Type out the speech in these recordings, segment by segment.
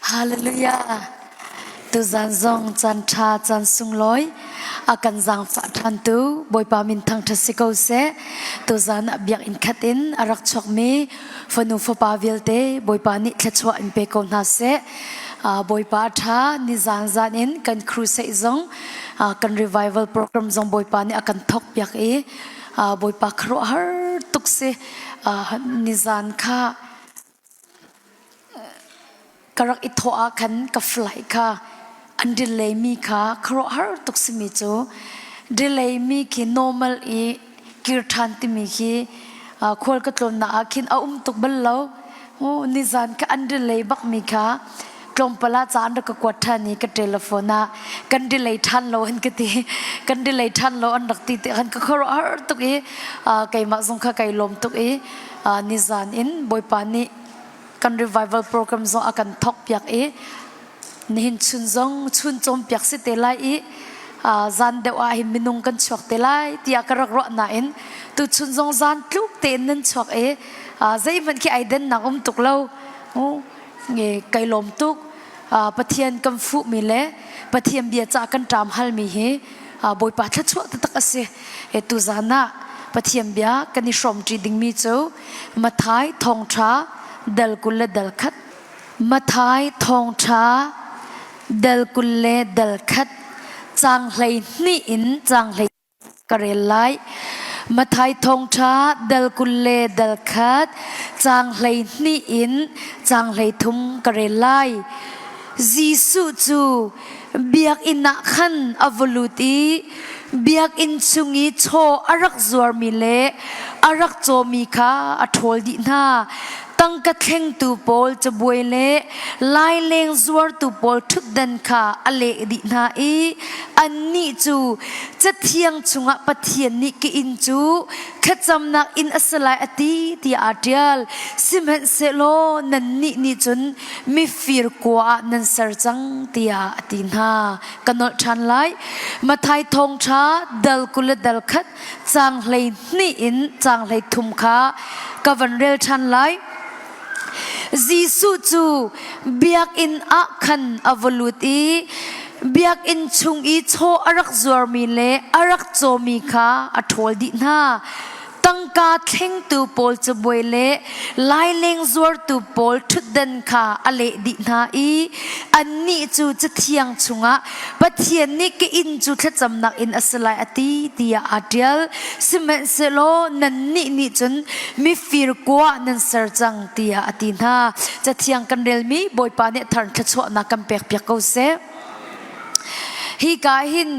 Hallelujah. Tu zan zong zan cha zan sung loi akan zang fa than tu boy pa min thang thasiko se tu zan biak in khatin arak chok mi fanu fo pa vilte boy pa ni thachwa in pe ko na se boy pa tha ni zan zan in kan crusade zong kan revival program zong boy pa ni akan thok biak e boy pa khro har tuk se ni zan kha karak ithoa kan ka fly ka an delay mi kha khro har tuk simi chu delay mi ki normal e kirthan ti mi ki khol ka tlom na akhin tuk bal lo nizan ka an delay bak mi kha klom pala chan ka kwatha ni ka telephone na kan delay than lo han ka ti kan delay than lo an rak ti han ka khro har tuk e kai ma zong kha kai lom tuk e nizan in boy pa ni kan revival program zo akan thok piak e nihin chun zong chun chom piak se te lai e zan dewa hin minung kan chok te lai tia karak ro na in tu chun zong zan tluk te nan chok e zai man ki aiden na tuk lo nge kai lom tuk pathian kam fu mi le pathian bia cha kan tram hal mi he boy pa thla chwa ta tak ase e tu zana pathian bia kan ni shom tri ding mi chu mathai thong tha dal kulle dal khat mathai thong tha dal kulle dal khat chang hlei ni in chang hlei kare lai mathai thong tha dal kulle dal khat chang hlei ni in chang hlei thum kare lai jisu chu biak ina khan avoluti biak in chungi cho arak zuar mi le arak cho mi kha athol di na tăng ka theng tu pol cha buai le lai leng zuar tu pol thuk dan kha ale di na e an ni chu cha thiang chunga pathian ni ki in chu khacham nak in asalai ati ti atial simen se lo nan ni chun mi fir kwa nan sar chang tia ati na kanol than lai mathai thong tha dal kul dal khat chang hlei ni in chang hlei thum kha kavan rel than lai jisu chu biak in a khan avoluti biak in chung i cho arak zuar mi le arak cho mi kha athol di na tangka theng tu pol chu boi le lai leng zuar tu pol thut dan kha ale di na i anni chu cha thiang chunga pathian ni ke in chu thla chamnak in asalai ati tia atial simen selo nan ni chun mi fir kwa nan sar chang tia ati na cha thiang kan rel mi boi pa ne thar thla chwa na kam pek pek ko se hi ka hin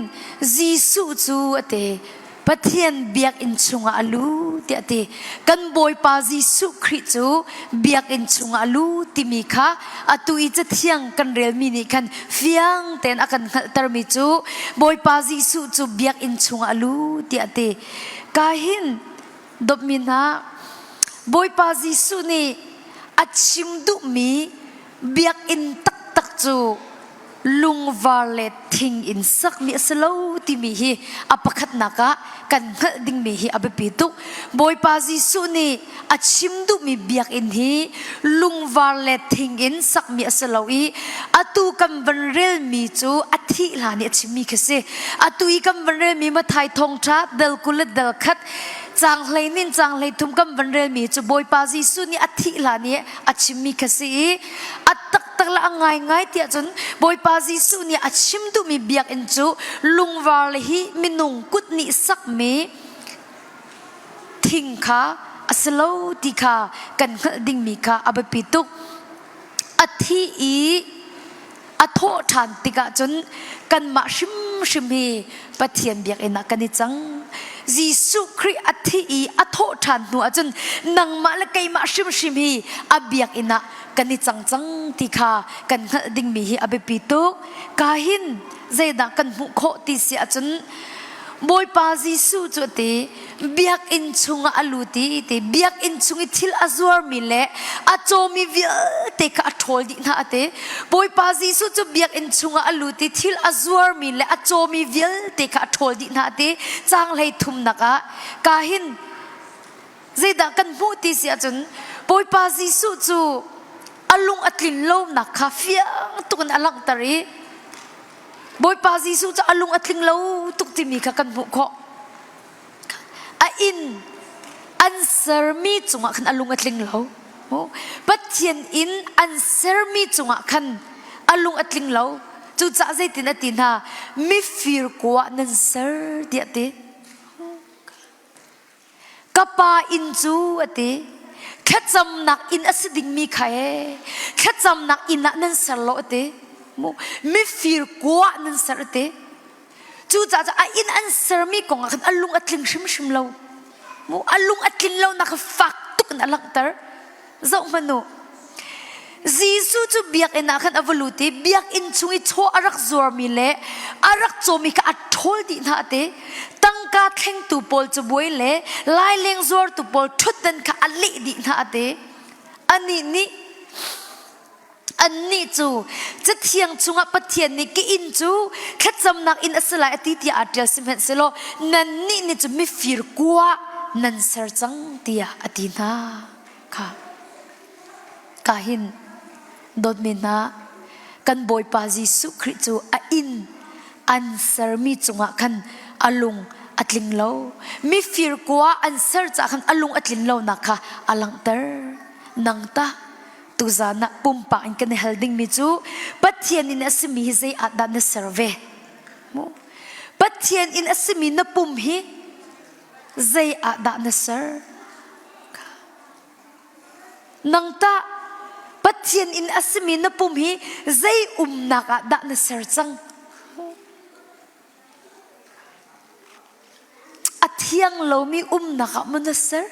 jisu chu ate pathian biak in chunga alu ti ati kan boy pa jisu christ chu biak in chunga alu ti mi kha atui cha thiang kan rel mi ni khan fiang ten akan tar mi chu boy pa jisu chu biak in chunga alu ti ati ka hin dop min ha boy pa jisu ni achim du mi biak in tak chu lung varlet thing in sak mi slow ti mi hi apakhat naka kan ding mi hi abepitu boy pa jisu ni achim du mi biak in hi lung varlet thing in sak mi slow i atu kam vanrel mi chu athi la ni achimi khase atu I kam vanrel mi ma thai thong tha dal kul dal khat chang hlei nin chang hlei thum kam vanrel mi chu boy pa jisu ni athi la ni achimi khase atak tak la ngai tia chun boy pa jisu ni achim du mi biak in chu lungwar le hi minung kut ni sak me thing kha aslo ti kha kan ding mi kha abapituk athi I atho than tika chun kan ma shim hi pathian biak ina kani chang jisu christ athi I atho than nu achun nang ma la kai ma shim hi abiak ina kani chang ti kha kan ding mi hi abepituk kahin zaida kan mu kho ti si achun boy pa jisu chu te biak in chunga aluti te biak in chungi thil azur mi le achomi vi te ka athol di na ate boy pa jisu chu biak in chunga aluti thil azur mi le achomi vil te ka athol di na ate chang lei thum naka kahin zaida kan mu ti si achun boy pa jisu chu alung atlin lo nak kha fiang tukun alang tari boy pa Jisu cha alung atling lo tuk ti mi kha kan mu kho a in answer mi chunga khan alung atling lo pathian in answer mi chunga khan alung atling lo chu cha zai tin atin ha mi fir kwa nan sir ti ate kapa in chu ate khacham nak in asiding mi khae khacham nak in nan sar lo ate mi fir kwa nan sar ate chu cha a in answer mi kong khan alung atling shim shim lo alung atling lo nak fak tuk na lang tar zau manu Jisu chu biak ina khan avaluti biak in chungi cho arak zor mi le arak chomi ka athol di na te tangka thleng tu pol chu boi le lai leng zor tu pol thutan ka ali di na te ani chu chathiang chunga pathian ni ki in chu khacham nak in asala ati ti atia simhen selo nan ni chu mi fir kwa nan ser chang tia atina kha kahin dot mina kan boy pa Jisu Christu a in answer mi chunga khan alung atling lo mi fir kwa answer cha khan alung atling lo na kha alang ter nangta tu zana pumpa in kan helding mi chu pathian in asmi zai ada na survey pathian in asmi na pum hi zai ada na sir nangta pathian in asmi na pum hi zai naka da na sir chang athiang lo mi naka mo na sir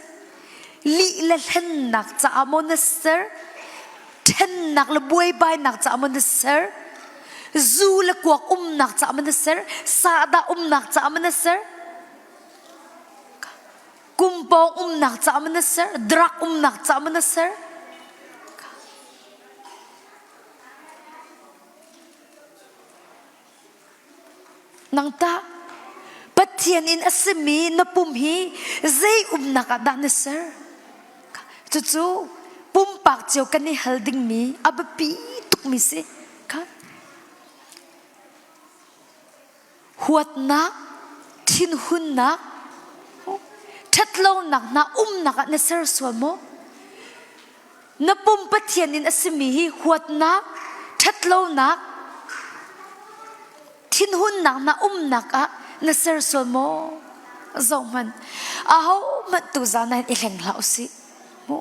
li la hen nak cha mo na sir ten nak la buai bai nak cha mo na sir zu la kwak nak cha mo na sir sa da nak cha mo na sir kumpong nak cha mo na sir drak nak cha mo na sir nangta pathian in asmi na pum hi zai naka da na sir chu pum pak cheu kan ni holding mi abapi tuk mi se ka huat na thin hun na thatlo nak na naka na sir so mo na pum pathian in asmi hi huat na thatlo nak thin hun nak na naka na sir so mo zong man aho mat tu zana i leng lau si mo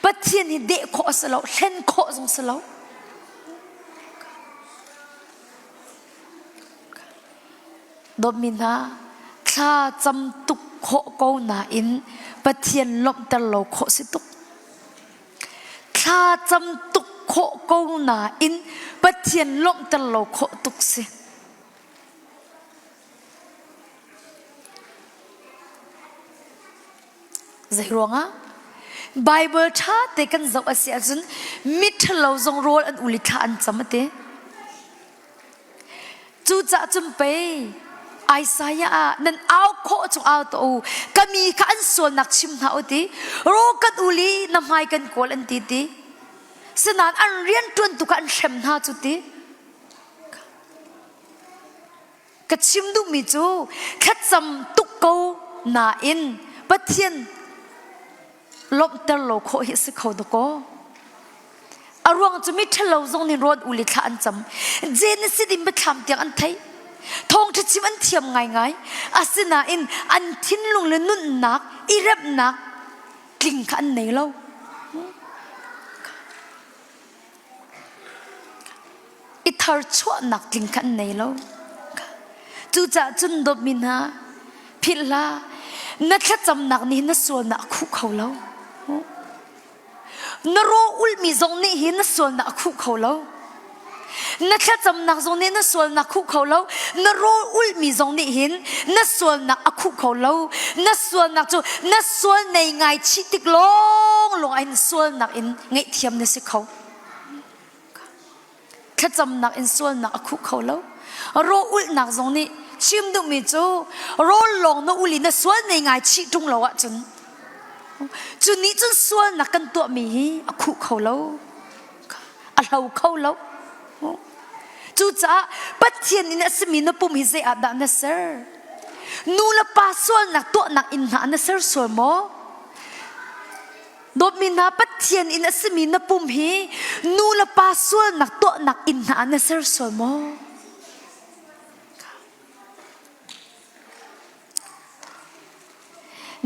pathian hi de kho salo hlen kho zong salo domina kha cham tuk kho ko na in pathian lom tar lo kho si tuk kha cham tuk kho ko na in pathian lom tar lo kho tuk si zai ronga Bible tha te kan zau asia chun mithlo zong rol an uli tha an chamate chu cha chum pe Isaiah nan au kho chu au to kami ka an sol nak chim na oti ro kat uli na mai kan kol an ti ti sanan an rian tun tu kan shem na chu ti ka chim du mi chu khacham tuk ko na in pathian lom tar lo kho hi se kho do ko arwang chu mi thalo zong ni road uli kha an cham jen si dim ba tham tiang an thai thong thi chim an thiam ngai ngai asina in an thin lung le nun nak i rep nak kling kha an nei lo i thar chwa nak kling kha an nei lo chu cha chun do min ha phila na kha cham nak ni na so na khu khau lo na ro ul mi zong ni hin na sol na khu khau lo na kha cham nak zong ni na sol na khu khau lo na ro ul mi zong ni hin na sol na khu khau lo na sol na chu na sol nei ngai chi tik long ai sol nak in ngai thiam na se khau kha cham nak in sol na khu khau lo ro ul nak zong ni chim du mi chu ro long na uli na sol nei ngai chi tung lo a chun chu ni chun sual na kan to mi hi a khu khau lo เราเข้าแล้วจูจ้าปัจเจียนนี่นะสมินปุ่มฮิเซอาดานะเซอร์นูละปาส่วนนักตัวนักอินหานะเซอร์ส่วนโมดบมินาปัจเจียนอินะสมินปุ่มฮีนูละปาส่วนนักตัวนักอินหานะเซอร์ส่วนโม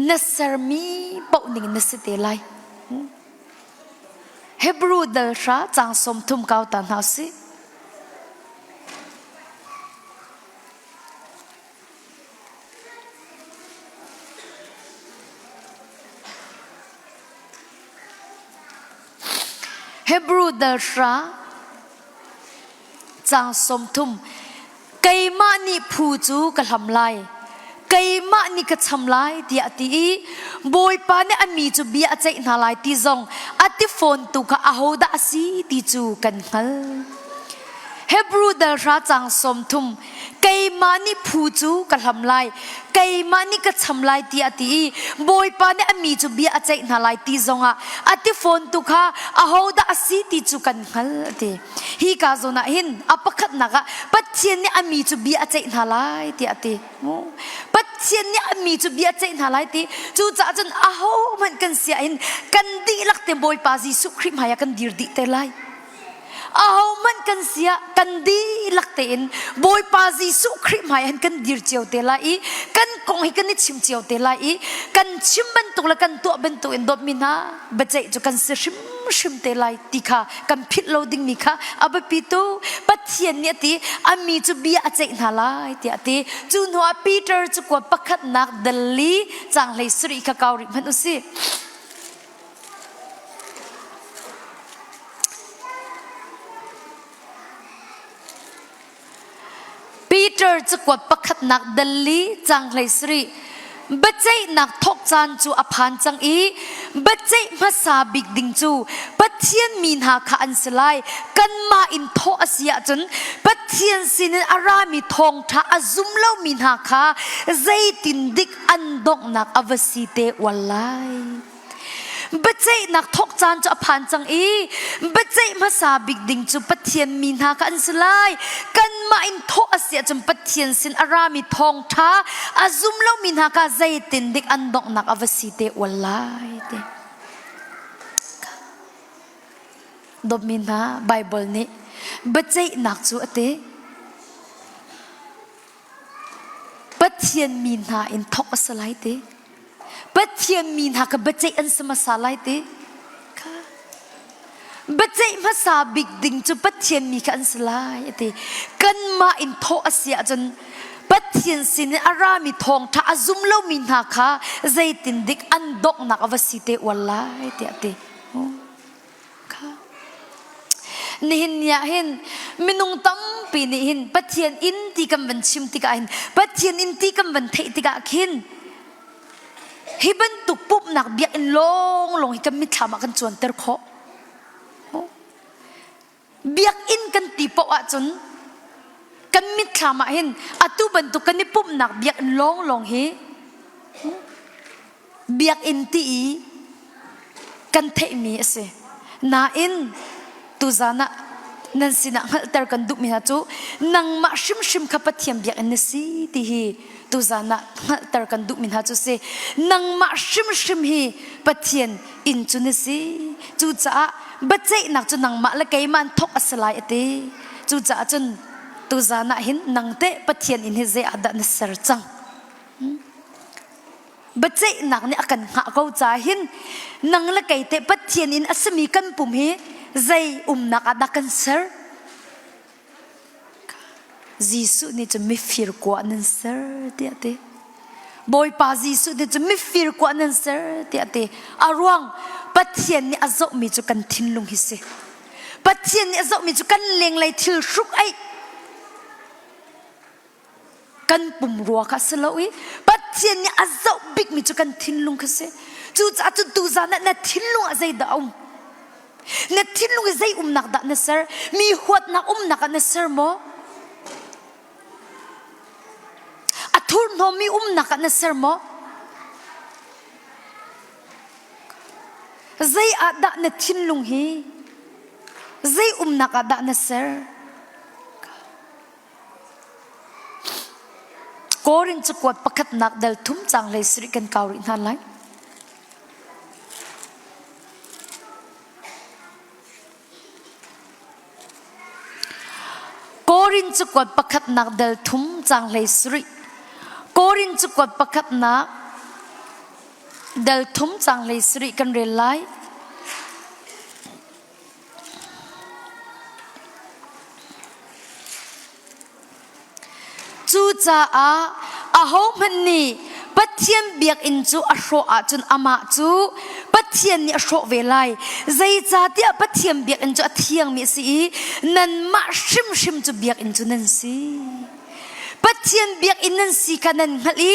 นัสเซอร์มีปกนิ่งนัสเตลัยเฮบรูเดอร์ชาจางสมทุมเกาตันหาสิเฮบรูเดอร์ชาจางสมทุมไกมานิพูจูกะทำลายไกมานี่ก็ทำลายที่อติบอยปานเนี่ยอันมีจูเบียใจน่าลายที่ซองอติโฟนตุกะอาโหดาสีที่จูกันฮัลเฮบรูเดอร์ชาจางสมทุมไกมานี่พูจูกะทำลายไกมานี่ก็ทำลายที่อติบอยปานเนี่ยอันมีจูเบียใจน่าลายที่ซองอติโฟนตุกะอาโหดาสีที่จูกันฮัลที่ฮีกาโซนาหินอปคัดนักปัจเจียนเนี่ยอันมีจูเบียใจน่าลายที่อติปัจเจียนเนี่ยมีจุดเบียใจน่าไรตีจูจ่าจนอาโหมันกันเสียอินกันดีลักเต็มบอยปาจีสุคริมหายกันดีดีเตลัยอาโหมันกันเสียกันดีลักเต็มบอยปาจีสุคริมหายกันดีเจียวเตลัยกันกงให้กันนิชิมเจียวเตลัยกันชิมบันตุละกันตัวเป็นตัวอินดอมินาบัจเจจุกันเสียชิมเตลัยตีค่ะกันพิดโลดิ้งมีค่ะอับปิโตปัจเจียนเนี่ยตีอามีจุดเบียใจน่าไรตีจูนหัวปีเตอร์จุกว่าปักขัดนักเดลีจางเลยสุริขกาวริมันอุสิปีเตอร์จุกว่าปักขัดนักเดลีจางเลยสุริบัจเจนักทกจานจูอภันจังอีบัจเจมาซาบิกดิงจูปัจเจียนมีนาขาอันสลายกันมาอินโทอเสียจนปัจเจียนสินอารามีทองท้าอซุมเล่ามีนาขาใจตินดิกอันดกนักอวสีเตวัลไลบัจเจนักทกจานจูอภันจังอีบัจเจมาซาบิกดิงจูปัจเจียนมีนาขาอันสลายกันมาอินโทอเสียจนปัจเจียนสินอารามีทองท้าอซุมเล่ามีนาขาใจตินดิกอันดกนักอวสีเตวัลไลดมินาไบเบิลนี้บัจเจนักจูอเตปัจเจียนมีนาอินทอกสลายเตปัจเจียนมีนากับบัจเจอันสมาสลายเตบัจเจมาซาบิกดิงจูปัจเจียนมีกันสลายเตกันมาอินทอกเสียจนปัจเจียนสินอารามีทองถ้าอซุมเล่ามีนาคาใจตินดิกอันดกนักอวสีเตวัลไลเตเตนี่เห็นเนี่ยเห็นมินุงตั้มปีนี่เห็นปัจเจียนอินที่กำบันชิมที่กาเห็นปัจเจียนอินที่กำบันเทที่กาเห็นฮิบันตุกปุ๊บหนักเบียกลงฮิกันมิถามากันจวนเตอร์โคเบียกอินกันตีปะจนกันมิถามาเห็นอัตุบันตุกันนี่ปุ๊บหนักเบียกลงเฮเบียกอินที่กันเทมีเสนาอินตุจานะนั่นสินะฮัลเตอร์กันดุมินาจูนังมาชิมขับเทียมเบียกนสีที่ฮีตุจานะฮัลเตอร์กันดุมินาจูเสนังมาชิมฮีปัเทียนอินจูนสีจูจ้าบัจเจนักจูนังมาละไกมันทกอัสลายเตจูจ้าจนตุจานะหินนังเตปัเทียนอินฮิเซอดันเสรจังบัจเจนักเนี่ยกันหาเขาจ่าหินนังละไกเตปัเทียนอินอัสมีกันปุ่มฮีใจนักada cancer Jisu niจะไม่ฟีร์กว่านั่นเสือเดียเตบอยป้าJisu niจะไม่ฟีร์กว่านั่นเสือเดียเตอารวงปัจเจียนนี่อาจจะมีจุกันทิ้งลงหิสิปัจเจียนนี่อาจจะมีจุกันเลี้ยงไหลทิลชุกไอกันปุ่มรัวค่ะสลาวิปัจเจียนนี่อาจจะบิ๊กมีจุกันทิ้งลงหิสิจู่จ้าจู่ตูจานะทิ้งลงอะไรดาวนัดทิ้งลงใจนักดันเซอร์มีหัวนักนักเซอร์โมอัทุรนมีนักเซอร์โมใจอาดันทิ้งลงฮี zai nak ada na ser korin chukwat pakhat nak dal thum chang le sri kan kaurin han lai korin chukwat pakhat nak dal thum chang le sri korin chukwat pakhat nak dal thum chang le sri kan re lai chu cha a hom hani pathian biak in chu a hro a chun ama chu pathian ni a hro ve lai zai cha ti a pathian biak in chu a thiang mi si nan ma shim shim chu biak in chu nan si pathian biak in nan si kanan ngali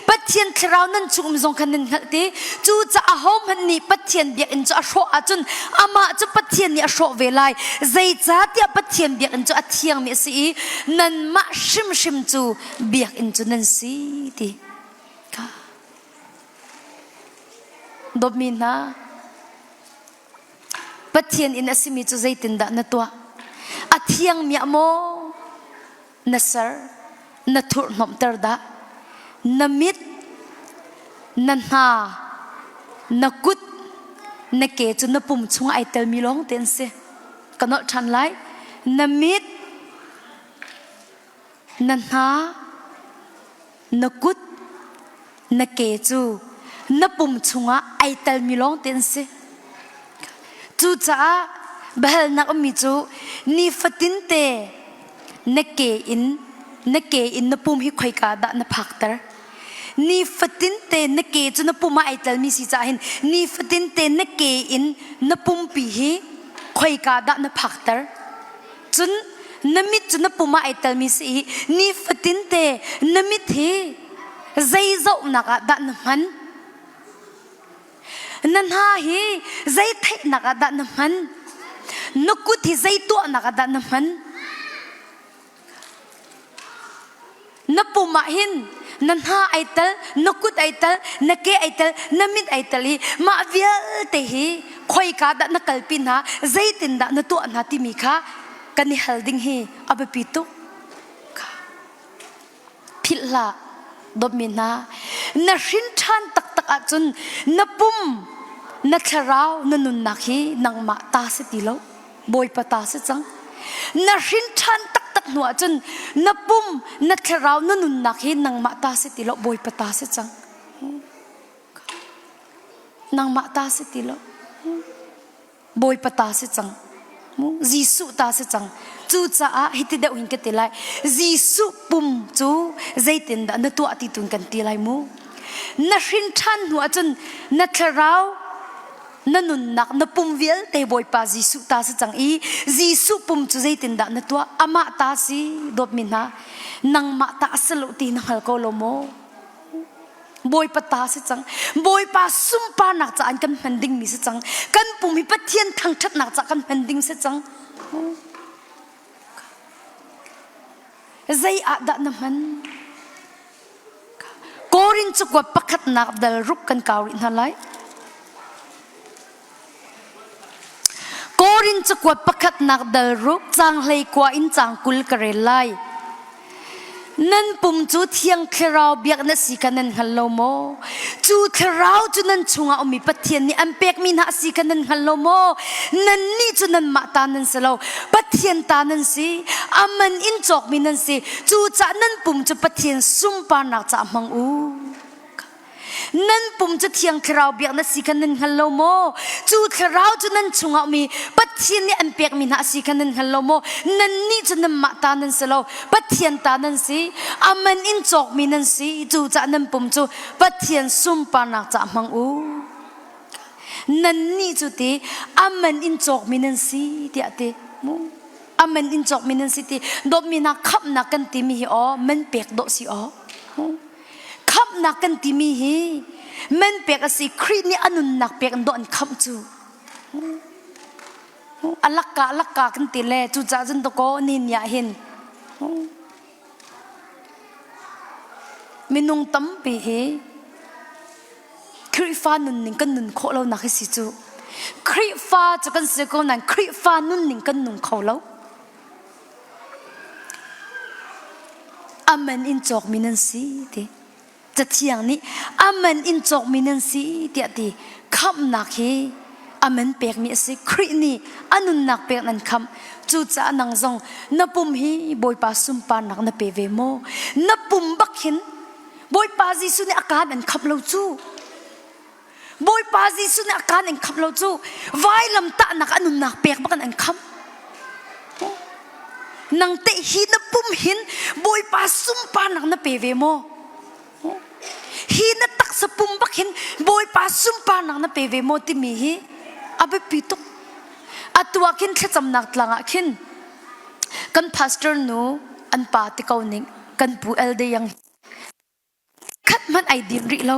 pathian thrau nan chum zong kanan ngalti chu cha a hom hani pathian biak in chu a hro a chun ama chu pathian ni a hro ve lai zai cha ti a pathian biak in chu a thiang mi si nan ma shim shim chu biak in chu nan si ti ka domina pathian in asimi chu zai tin da na to a thiang mi mo nasar na thur nom tar da na mit na ha na kut na ke chu na pum chung ai tel mi long ten se kanot than lai na mit na ha na kut na ke chu na pum chunga ai tel mi long ten se chu cha bahal na mi chu ni fatin te na ke in na pum hi khoi ka da na phaktar ni fatin te na ke chu na puma ai tel mi si cha hin ni fatin te na ke in na pum pi hi khoi ka da na phaktar chun na mit chu na puma ai tel mi si ni fatin te na mit hi zai zo na ka da na man nan ha hi zai thai na ka da na man no ku thi zai to na ka da na man na puma hin nan ha aital na kut aital na ke aital na mit aital hi ma vial te hi khoi ka da na kalpin ha zai tin da na to na ti mi kha kan halding hi abapi to philla domina na shin than tak tak a chun na pum na tharau na nun na khi nang ma ta se ti lo boi pa ta se chang na shin than nuwa chun na pum na tharau na nun na khi nang ma ta se ti lo boi pa ta se chang nang ma ta se ti lo boi pa ta se chang jisu ta se chang chu cha a hiti da win ka ti lai jisu pum chu zaitin da na tu ati tun kan ti lai mu na shin than nuwa chun na tharau na nun nak na pum vial te boy pa jisu ta se chang i jisu pum chu zai tin da na to ama ta si dot min ha nang ma ta asalo ti na hal ko lo mo boy pa ta se chang boy pa sum pa nak cha an kan handing mi se chang kan pum hi pathian thang that nak cha kan handing se chang zai a da na man korin chu ko pakhat nak dal rup kan kawrin halai korin chukwat pakhat nak dal ruk chang hlei kwa in chang kul kare lai nan pum chu thiang kherau biak na si kanan hallo mo chu kherau chu nan chunga omi pathian ni ampek min ha si kanan hallo mo nan ni chu nan ma ta nan selo pathian ta nan si aman in chok min nan si chu cha nan pum chu pathian sum pa nak cha mang u nan pum chu thiang kherau biak na si kanan hallo mo chu kherau chu nan chunga mi pathian ni ampek min ha si kanan hallo mo nan ni chu nan ma ta nan selo pathian ta nan si aman in chok min nan si chu cha nan pum chu pathian sum pa nak cha mang u nan ni chu ti aman in chok min nan si ti ate mu aman in chok min nan si ti dot mi na khap na kan ti mi hi o man pek do si o khap na kan ti mi hi man pek asi khri ni anun nak pek do an kham chu alaka kan ti le chu cha jun to ko nin ya hin minung tam pi hi khri fa nun ning kan nun kho lo na khi si chu คริฟ้าจะกันเสียก็นั้นคริฟ้านุ่นหนิงกันนุ่งเขาแล้วอามันอินจอกมินันสีทีจะเที่ยงนี้อามันอินจอกมินันสีทีทีคำนักเฮอามันเปียกมีสิครินี่อันนุนนักเปียกนั้นคำจู่จ้านังซองนับปุ่มฮีบอยปาสุมปานักนับเปเวโมนับปุ่มบักหินบอยปาจิสุนอาการนั้นขับเราจู่บอยปาจิสุนอาการนั้นขับเราจู่ไว้ลำตานักอันนุนนักเปียกบักนั้นคำนังเตหินปุ่มหินบอยปาสุมปานักนับเปเวโมหินตักสปุ่มบักหินบอยปาสุมปานักนับเปเวโมติมีฮีอาเบปิตุกอัตัวขินแค่จำนักหลังขินกันพาสเตอร์นูอันปาติกาวนิงกันปูเอลเดียงคัดมันไอเดียริเรา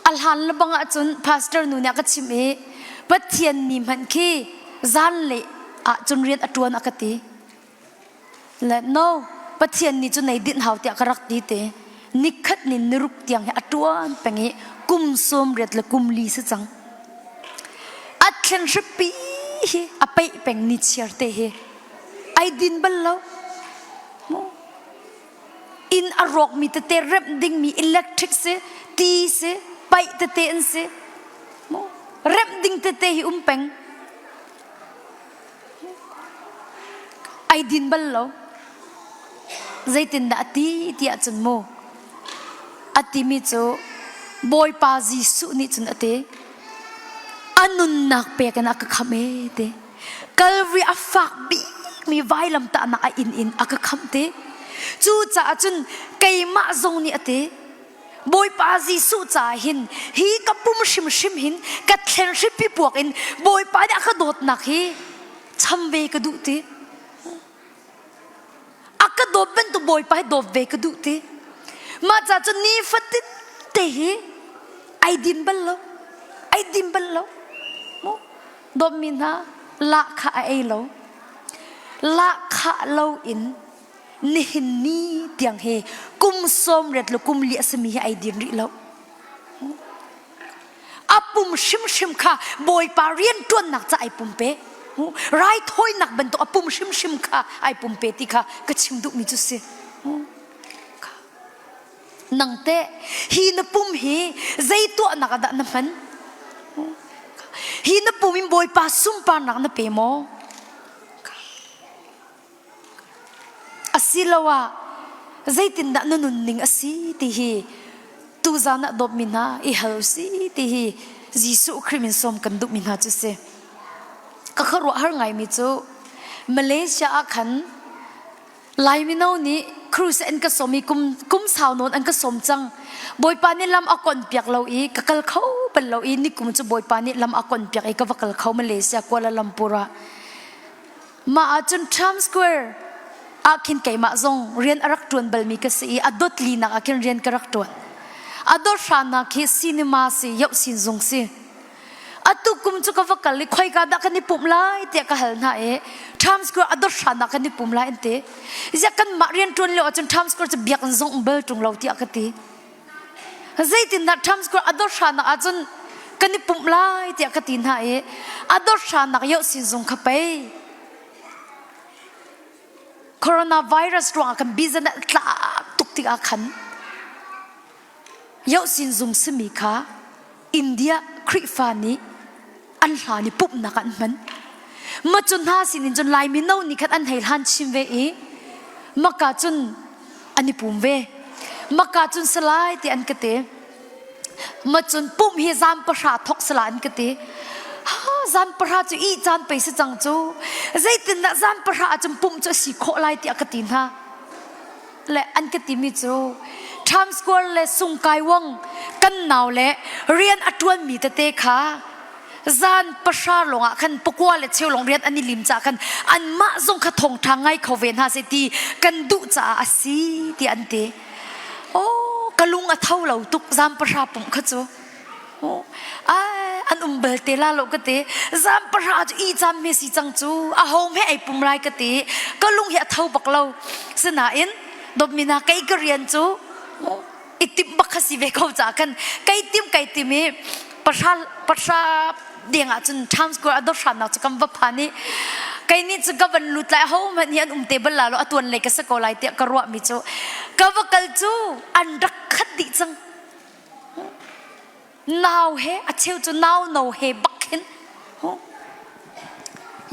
อัลฮันละบังอาจนพาสเตอร์นูเนี่ยก็ชิมเอปัทเทียนนิมันคีจานเละอาจนเรียนอัตวนอคติและโน่ปัทเทียนนี่จนในดินหาวเตียกรักดีเตนิคัดนินรุกเตียงให้อัตวนเป็นงี้กุมสมเรียดและกุมลีสจังอัดเชนชิปีอไปเป็นนิเชียร์เตะไอดินบัลลาวอินอารมณ์มีแต่เตะเร็บดิ้งมีอิเล็กทริกเสตีเสไปแต่เตะอันเสเร็บดิ้งแต่เตะหิเป็งไอดินบัลลาวใจตินดาตีที่อาจจะโมอติมิโจบอยปาจิสุนี่จุนเตอันนุนนักเปียกันอักขมเตกัลวิอาฟักบีมีไว้ลำตาหนักอินอักขมเตจู่จ้าจุนไกมาจงนี่เตบอยปาจิสุจ้าหินฮีกับปุ่มชิมหินกับเชนชิปีปวกอินบอยปาเนี่ยก็โดดหนักฮีชัมเวกดูเตอักโดดเป็นตัวบอยปาโดดเวกดูเตมาจากจุนนี้ฟัดเตไอดินบัลลไอดินบัลลดอมินาละข้าไอโลละข้าโลอินนิหินนี่เตียงเฮกุมสมเร็ดลุกุมเลียสมีไอดินริโลอาปุ่มชิมข้าบอยปาเรียนตัวหนักจะไอปุ่มเป้ไรถ้อยหนักเป็นตัวอาปุ่มชิมข้าไอปุ่มเป้ที่ข้าก็ชิมดุมิจุเสนังเตฮีนปุ่มฮีใจตัวนักดันมันฮีนปุ่มิบอยปาสุมปานักนเปโมอาศิลาวะใจตินดันนุนนิงอาศิติฮีตูจานะดบมินาอิฮัลซีติฮีจิสุคริมินสมกันดุมินาจุเสก็ขรัวหาไงมิจูมาเลเซียขันไลมินานี้ครูเซนก็สมีกุมสาวนนอันก็สมจังบอยปานี่ลำอากอนเปียกเราอีกกัลเขาเป็นเราอีนี่กุมจะบอยปานี่ลำอากอนเปียกอีกก็กัลเขามาเลเซียกัวลาลัมปุระมาจนทรัมสแควร์อาคินไก่มาซงเรียนรักตวนเบลมีกษีอดดลีนักอาคินเรียนกรักตวนอดดชานักที่ซีนิมาสิยกสินซงสิอตุกุมจุกวักกัลลิคอยกาดักนี่ปุ่มไล่เตียกหัลน่าทรัมสแควร์อดดชานักนี่ปุ่มไล่เตะจะกันมาเรียนตวนเลวจนทรัมสแควร์จะเบียกซงเบลตรงเราเตียกตีใจตินนักทรัมสแควร์อดดชานักจนกันนี่ปุ่มไล่เตียกตีน่าอดดชานักยกสินซงขับไปโคโรนาไวรัสรวงกันบิสเนสตลาตุกติอาคันยกสินซงสมีค่ะอินเดียคริฟานีอันหานี่ปุ๊บนักอันมันมาจนหาสินินจนลายมินเอานี่คัดอันให้หันชิมเวอีมากาจนอันนี้ปุ่มเวมากาจนสลายที่อันกเตมาจนปุ่มเฮซามประชาทกสลายอันกเตจานประชาจะอีจานไปสิจังจูใจตินนะจานประชาจนปุ่มจะสีโคลายที่อันกตินฮะและอันกติมิจูทรัมสกวร์และสุงไกวังกันหนาวและเรียนอัตวันมีแต่เตค่ะจานประชาลงอ่ะคันปกว่าและเชี่ยวลงเรียนอันนี้ลิมจากคันอันมาจงขะทงทางไงเขาเวนหาเสตีกันดุจ่าอาศีที่อันเตโอ้กะลุงอัเท่าเหล่าตุกจานประชาปุ่มขจูโอ้อันเบลเตล่าโลกเตจานประชาจะอีจานเมสิจังจูอาโฮมให้ไอปุ่มไรกเตกะลุงเหี้ยเท่าบักเราสนาอินดบมินาไกกเรียนจูอิติมบักขสิเวเขาจากกันไก่ติม ประชาเดียงอ่ะจนทำสกุลอดชันอ่ะจะกำว่าพานี่ไกนี่จะกับวันลุดไหลเขามันเห็นเตเบิลลาแล้วตัวเล็กก็สกุลไหลเตะกระวมิจูกับว่ากัลจูอันรักขัดดิจังนาวเฮอเชียวจูนาวเฮบักเห็น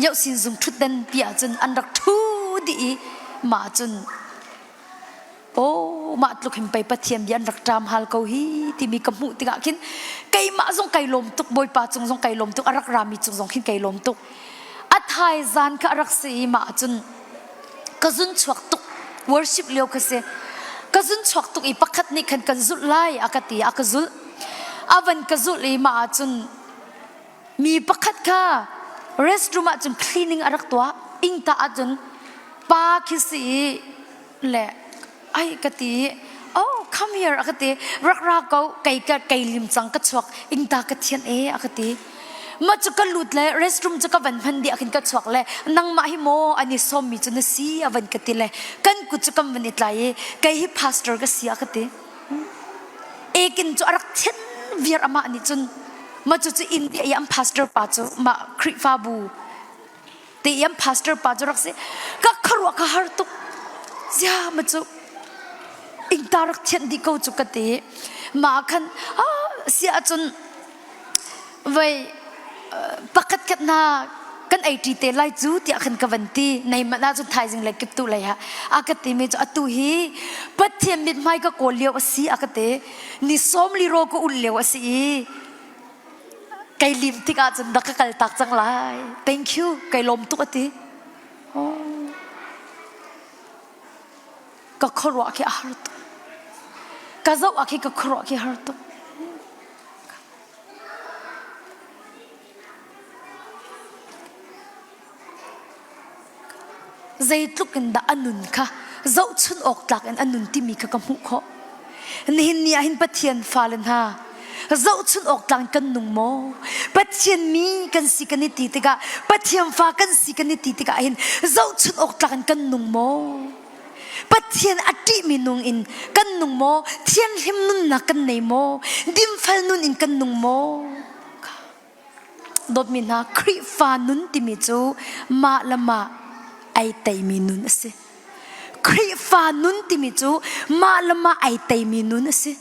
ยกสินซุงทุดเด่นเปียจนอันรักทูดีมาจนโอ้มาตลุกเห็นไปปะเทียมยันรักจามฮัลเขาฮีที่มีกำมุติกะขินไก่มาจงไก่ลมตุกบอยปาจงไก่ลมตุกอรักรามีจงขินไก่ลมตุกอัฐายจานกะรักสีมาจนกะจุนชวักตุก worship เลี้ยวกะเสกะจุนชวักตุกอีปักขัดนี่ขันกะจุลไลอากติอากะจุลอาวันกะจุลอีมาจนมีปักขัดค่ะ restroom จน cleaning อรักตัวอิงตาจนปาคิสีแหละไอ้กติโอ้ come here กติรักเขาไก่ลิมจังกระชวกอิงตากระเทียนกติมาจุกลุดเลย restroom จุกวันพันเดียกินกระชวกเลยนังมาหิโมอันนี้ส้มมีจุนสีวันกติเลยกันกุจุกวันนี้ไลไก่ฮิ pastor ก็เสียกติกินจุรักเทียนเวียร์มาอันนี้จุนมาจุอินเดียยัม pastor ป้าจุมาคริฟาบูแต่ยัม pastor ป้าจุรักเสียก็ขรัวก็ฮาร์ตุเสียมาจุอิงตารักเทียนดีกูจุกติมาคันเสียจนไว้ปักกัดนากันไอทีเตไลจูที่อาคันกวันตีในมันน่าจะทายจึงเลยเก็บตัวเลยฮะอากติเมจอตุฮีปัดเทียมมิดไม้ก็โกเลียวสีอากตินิสอมลิโรก็อุลเลียวสีไก่ลิมที่อาจจะดักกัลตักจังไร thank you ไก่ลมตุกติก็ขรัวแค่ฮาร์ตก็จะว่าแค่ก็ขรัวแค่ฮาร์ตใจทุกข์กันด่าอันนุนค่ะเจ้าชุนออกจากอันนุนที่มีกับมุขนี่เนี่ยหินปะเทียนฟ้าเลนฮะเจ้าชุนออกจากกันนุ่งโมปะเทียนมีกันสิกันนิติติกะปะเทียนฟ้ากันสิกันนิติติกะหินเจ้าชุนออกจากกันนุ่งโมปัจเจียนอดีมีนุงอินกันนุงโมเทียนหิมนุนนักกันในโมดิมฟัลนุนอินกันนุงโมดดมินาคริฟานุนติมิจูมาละมาไอเตมีนุนสิคริฟานุนติมิจูมาละมาไอเตมีนุนสิ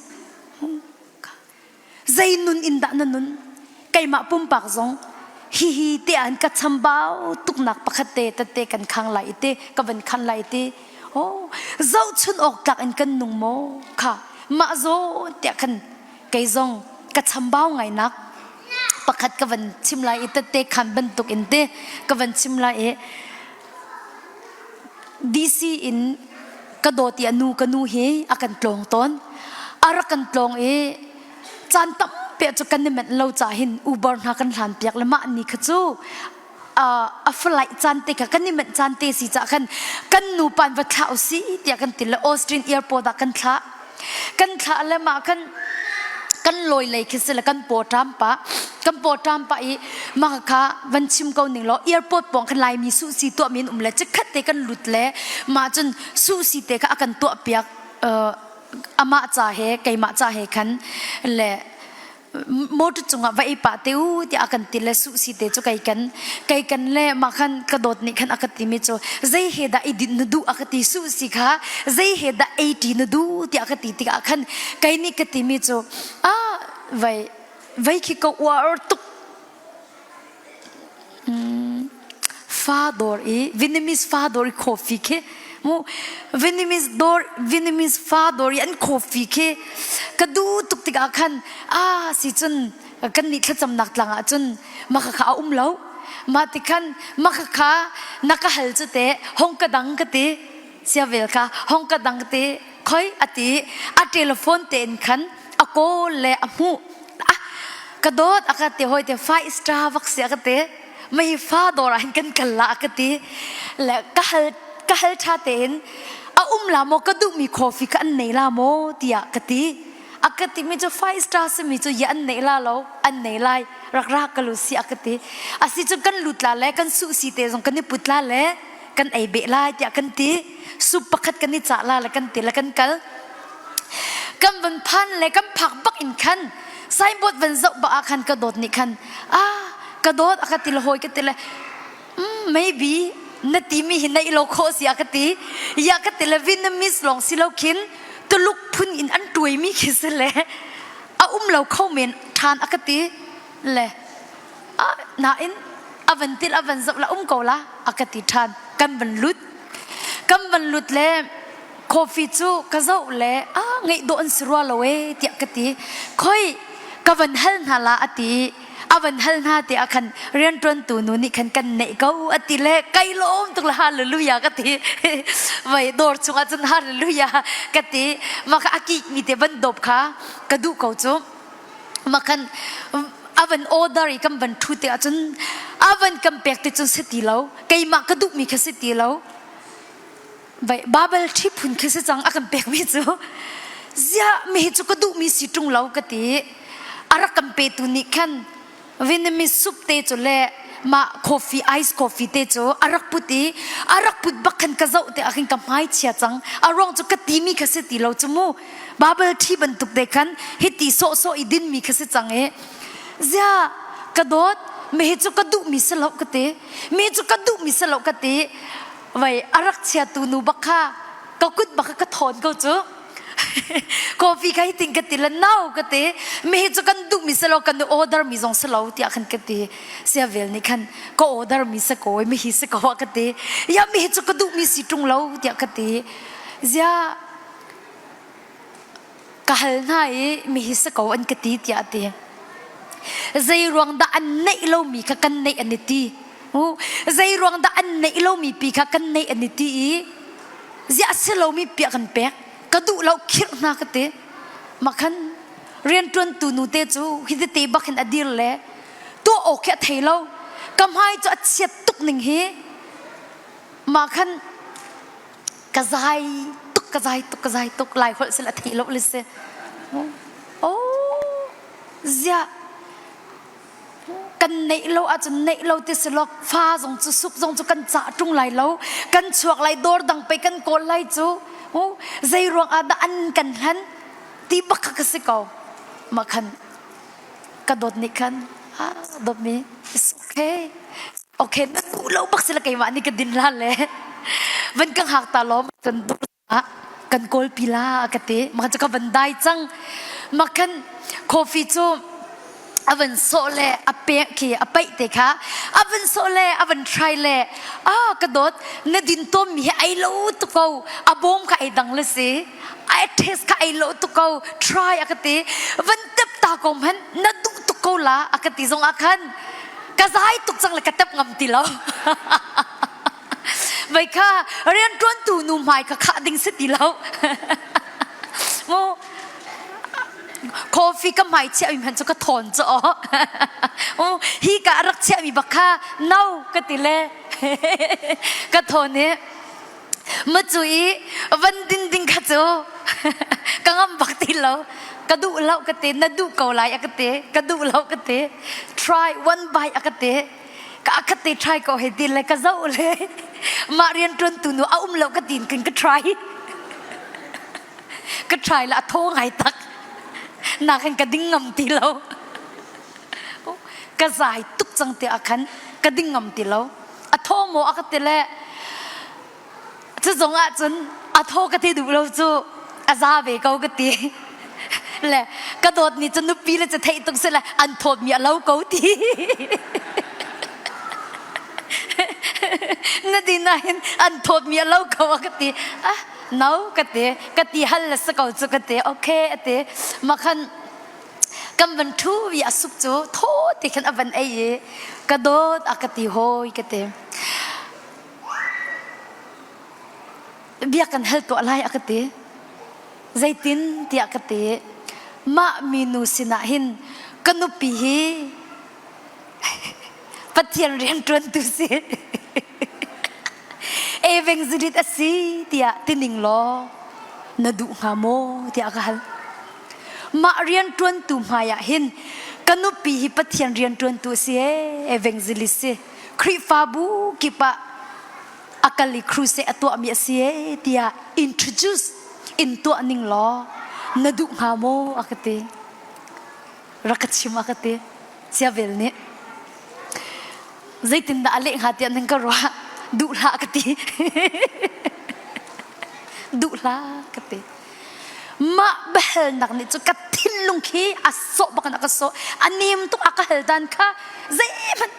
ใจนุนอินดานุนไกมาปุ่มปากซงฮิฮิเตียนกัดชมบ้าตุกนักปะคเตตเตกันขังไหลเตกับวันขันไหลเตโอ้เจ้าชุนออกจากกันนุ่งโมค่ะมาโซเตียกันไกซงกัดชมบ้าไงนักปะคัดกับวันชิมไหลเตเตขันบรรทุกอินเตกับวันชิมไหลดีซีอินกระโดดตีนูกันนูเฮอากันตลงต้นอารักกันตลงจานตั้มเปียจุกันนี่มันเราจะเห็นอุบลหากันหลานเปียกละมาอันนี้ขจูฟลายจานเตะกันนี่มันจานเตะสิจากกันนูปันวัดเท้าสิเดียกันติดละออสเตรียนแอร์พอร์ตกันท้าแล้วมากันลอยเลยคิดสิละกันปวดตามปะอีมาค่ะวันชิมเกาหนึ่งล้อแอร์พอร์ตปองกันลายมีสู้สีตัวมีนุ่มเลยจะคัดเตะกันหลุดเลยมาจนสู้สีเตะกันอากันตัวเปียกอามาจ่าเฮไก่มาจ่าเฮคันแหละโมดจุงอ่ะว่าไอ้ป่าเตี้ยวที่อากันติเลสุสิเตจุไก่กันเล่มาคันกระโดดนี่คันอากันติมิโจใจเฮดาไอดินนดูอากันติสุสิค่ะใจเฮดาไอดินนดูที่อากันติติอากันไก่นี่กันติมิโจไว้คิดก็ว่าตุกฟาดอร์วินิมิสฟาดอร์คอฟฟี่เคมูวินิมิสฟาดอร์ยันคอฟฟี่เคกระดูตุกติกาคันสิจนกันนี่ขัดจำนักหลังจนมาข้าเล่ามาติคันมาข้านักฮัลจุเตะห้องกระดังกติเสียเวลค่ะห้องกระดังกติคอยอติเทเลโฟนเตนคันโกเลอมูกระโดดอากาศหอยเตไฟสตาร์บัคเสียกติไม่ฟ้าดอรันกันกันละกติและก็ฮัลชาเตนลาโมก็ดูมีคอฟฟี่กันในลาโมที่กติอากาศมีจะไฟสตาร์สมีจะยันในลาโลอันในลายรักกันลุสิอากาศสิจะกันหลุดลาเลกันสุสิเตจงกันนี่ปุตลาเลกันไอเบลาที่กันตีสุปขัดกันนี่จ่าลาเลกันตีและกันกันบันพันเลยกันผักบักอินคัน ไซบดวันเจ้าบ้าคันกระโดดนี่คันกระโดดกติละหอยกติละ maybe นาทีมีหินในโลโคเสียกติอยากติละวินมิสลองสิเราคินตัวลุกพุ่นอินอันตุยมีคิดเลยเราเข้าเมนทานกติเลยน่าอินวันติลวันเจ้าละกอละกติทานกันบรรลุเลยคอฟฟี่จูก็เจ้าเลยไงโดนสรัวเลยเตียกติค่อยกับวันฮัลนาลาอติวันฮัลนาติอาคันเรียนตรวนตูนูนี่คันกันเนก้าอติเล่ไกลมตุลาฮาเลลูยากติไว้ดอร์ชงอาจารย์ฮาเลลูยากติมาค่ะอากิมีแต่บันดบค่ะกระดูกเขาจูมาคันวันออเดอร์กันบันทุติอาจารย์วันกันเปียกติจนสติแล้วไกมากระดูกมีแค่สติแล้วบาเบลที่พุ่นคือจังอากันเปียกมิจูเสียมีเหตุกระดูกมีสิตรงเรากติอารักกันเปตุนิคันวินมีซุปเตจูเล่มาคอฟฟี่ไอซ์คอฟฟี่เตจูอารักพุดบักขันกระเจ้าเตอาคินกำไม้เชียจังอารองจุกตีมีแค่สติเราจมูบาเบลที่บรรทุกเด็กคันฮิตตีโซอีดินมีแค่จังเสียกระโดดมีเหตุกระดูกมีสลบกติมีจุกระดูกมีสลบกติไว้อารักเชียตูนูบักค่ะก็กุดบักก็ถอนก็จูคอฟฟี่ใครติงกติละน่าวกติมีเหตุกันดุมิสโลกันออเดอร์มีจงสลาวที่อาคันกติเสียเวลนี่คันก็ออเดอร์มีสกอยมีฮิสกาวกติยามีเหตุกันดุมิสิตรงเราที่อาคติเสียกะฮัลน่ามีฮิสกาวอันกติที่อาติใจรวงดาอันเนเรามีค่ะกันเนอันนี้ตีใจรวงดาอันเนเรามีปีค่ะกันเนอันนี้ตีเสียสลาวมีเปียกันเปียกกระดูเราคิดนักเตะมาคันเรียนจนตูนูเตจูฮิตเตบักเห็นอดีตเลยตัวโอเคเทเรากำให้จะเสียตุกหนึ่งเฮมาคันกระจายตุกหลายคนเสียละเทเราเลยเสียโอ้เสียกันเนเราอาจจะเนเราที่สลอกฟ้าจงจะสุกจงจะกันจ่าตรงไหลเรากันชวกไหลดอร์ดังไปกันโกไหลจูใจรวงอาดอันกันหันที่บักกสิกามาคันกระโดดนี่คันดบนี้ โอเคนั่นเราบักสิละไก่มานี่กันดินละเลยวันกังหักตาล้อมกันดูกันโกลพิลากติมันจะกับบันไดจังมาคันคอฟฟี่จูวันโซเล่อเปียกี้อเปย์เด็กค่ะวันโซเล่วันทรายเล่กระโดดนดินต้มมีไอโลตุกเอาบอมกับไอดังเลยสิไอเทสกับไอโลตุกทรายอกติวันเต็บตากลมหันนดุตุกละอกติทรงอาคันกระจายตุกจังเลยกระเต็บงำตีแล้วไม่ค่ะเรียนจนตูนุ่มหายค่ะขาดิ่งสติแล้วคอฟฟี่ก็ไม่เชื่อมันจะก็ทนจ้ะฮีก็รักเชื่อมีบักค่ะเน่าก็ติเล่ก็ทนเนี่ยมาจุยวันดินข้าจ้ะก็งำบักติแล้วก็ดูเล่าก็เตะน่าดูเกาหลีก็เตะก็ดูเล่าก็เตะ try one by ก็เตะก็เตะ try ก็เห็นดิเลยก็เจ้าเลยมาเรียนจนตุนเอาเล่าก็ดินกันก็ try ก็ try ละโทษไงตักนาคันกระดิ่งงำตีเรากระจายตุกจังเตะคันกระดิ่งงำตีเราโทษโมอักเตะเลยจะจงจนโทษกระเตะดูเราจูซาเบกเอากระเตะแหละกระโดดนี่จนนุปีเลยจะเทตุกเสร็จเลยอันโทษมีเราเกาตีนั่นดีนะเห็นอันโทษมีเราเกากระเตะน้าวกติฮัลสกาวจุกติโอเคติมาคันกันบันทูวิอาสุกจูโทษที่คันอันเอ๋ยกระโดดกติโฮยกติเบียกันฮัลตัวอะไรกติใจตินที่กติมามีนูสินะหินกันนุปีฮีปัจจัยเรียนจนตุสิเวงจิตสิที่ตินิงล้อนดูงามโมที่อาการมาเรียนจวนตุมหายหินกันนุปีฮิปัทยันเรียนจวนตุเสียเวงจิลิสิคริฟาบูกิปะอากาลิครูเซอตัวมีเสียที่ introduce อินตัวนิงล้อนดูงามโมอากติ รักชิมากเตะเสียเวลเนี่ยใจตินดาเล็กหาเตียนนั่งก็รัวดุลากเตะดุลากเตะมาเบลนักนี่จุกัดทินลุงขี้อัศโซบักนักโซอันนี้มันตุกอักเฮลดันค่ะใจมัน